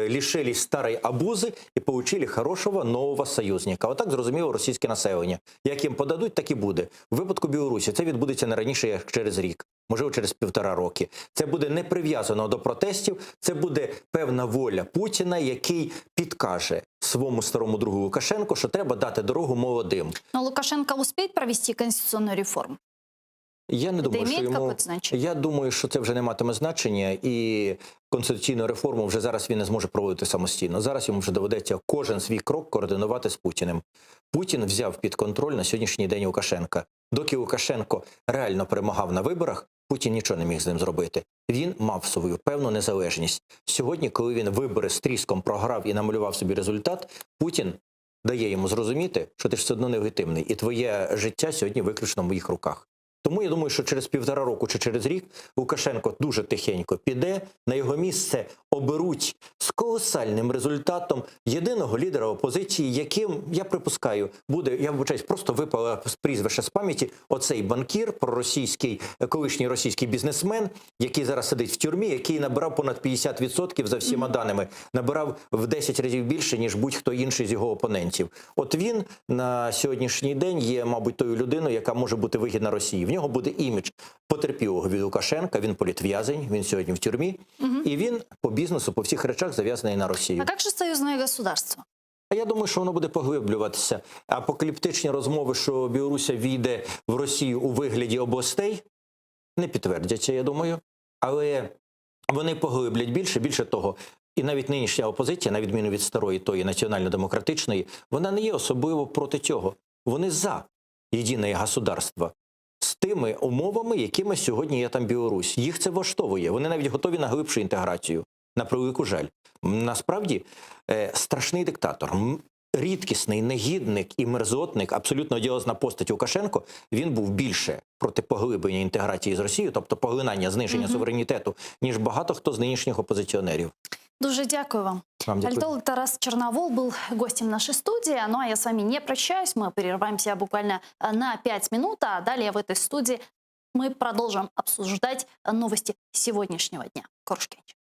лишились старой обузы и получили хорошого нового союзника. Отак зрозуміло російське населення. Як їм подадуть, так і буде. У випадку Білорусі це відбудеться не раніше, як через рік. Можливо, через 1,5 роки. Це буде не прив'язано до протестів, це буде певна воля Путіна, який підкаже своєму старому другу Лукашенку, що треба дати дорогу молодим. Но Лукашенко успеет провести конституционную реформу? Я не думаю, що йому... Я думаю, що це вже не матиме значення, і конституційну реформу вже зараз він не зможе проводити самостійно. Зараз йому вже доведеться кожен свій крок координувати з Путіним. Путін взяв під контроль на сьогоднішній день Лукашенка. Доки Лукашенко реально перемагав на виборах, Путін нічого не міг з ним зробити. Він мав свою певну незалежність. Сьогодні, коли він вибори з тріском програв і намалював собі результат, Путін дає йому зрозуміти, що ти ж все одно нелегітимний, і твоє життя сьогодні виключно в моїх руках. Тому я думаю, що через 1,5 року чи через рік Лукашенко дуже тихенько піде, на його місце оберуть з колосальним результатом єдиного лідера опозиції, яким, я припускаю, буде, я вибачаюсь, просто випало прізвище з пам'яті, оцей банкір, проросійський, колишній російський бізнесмен, який зараз сидить в тюрмі, який набирав понад 50% за всіма даними, набирав в 10 разів більше, ніж будь-хто інший з його опонентів. От він на сьогоднішній день є, мабуть, тою людиною, яка може бути вигідна Росії. В нього буде імідж потерпілого від Лукашенка, він політв'язень, він сьогодні в тюрмі. І він по бізнесу, по всіх речах зав'язаний на Росію. А как же союзное государство? А я думаю, що воно буде поглиблюватися. Апокаліптичні розмови, що Білоруся війде в Росію у вигляді областей, не підтвердяться, я думаю. Але вони поглиблять більше того. І навіть нинішня опозиція, на відміну від старої, тої національно-демократичної, вона не є особливо проти цього. Вони за єдине государство з тими умовами, якими сьогодні є там Білорусь. Їх це влаштовує. Вони навіть готові на глибшу інтеграцію. На превелику жаль. Насправді, страшний диктатор, рідкісний негідник і мерзотник, абсолютно одіозна постать Лукашенко, він був більше проти поглиблення інтеграції з Росією, тобто поглинання, знищення суверенітету, ніж багато хто з нинішніх опозиціонерів. Дуже дякую вам. Вам дякую. Политолог Тарас Черновол был гостем нашей студии. Ну а я с вами не прощаюсь. Мы прерываемся буквально на 5 минут. А далее в этой студии мы продолжим обсуждать новости сегодняшнего дня. Коршкевич.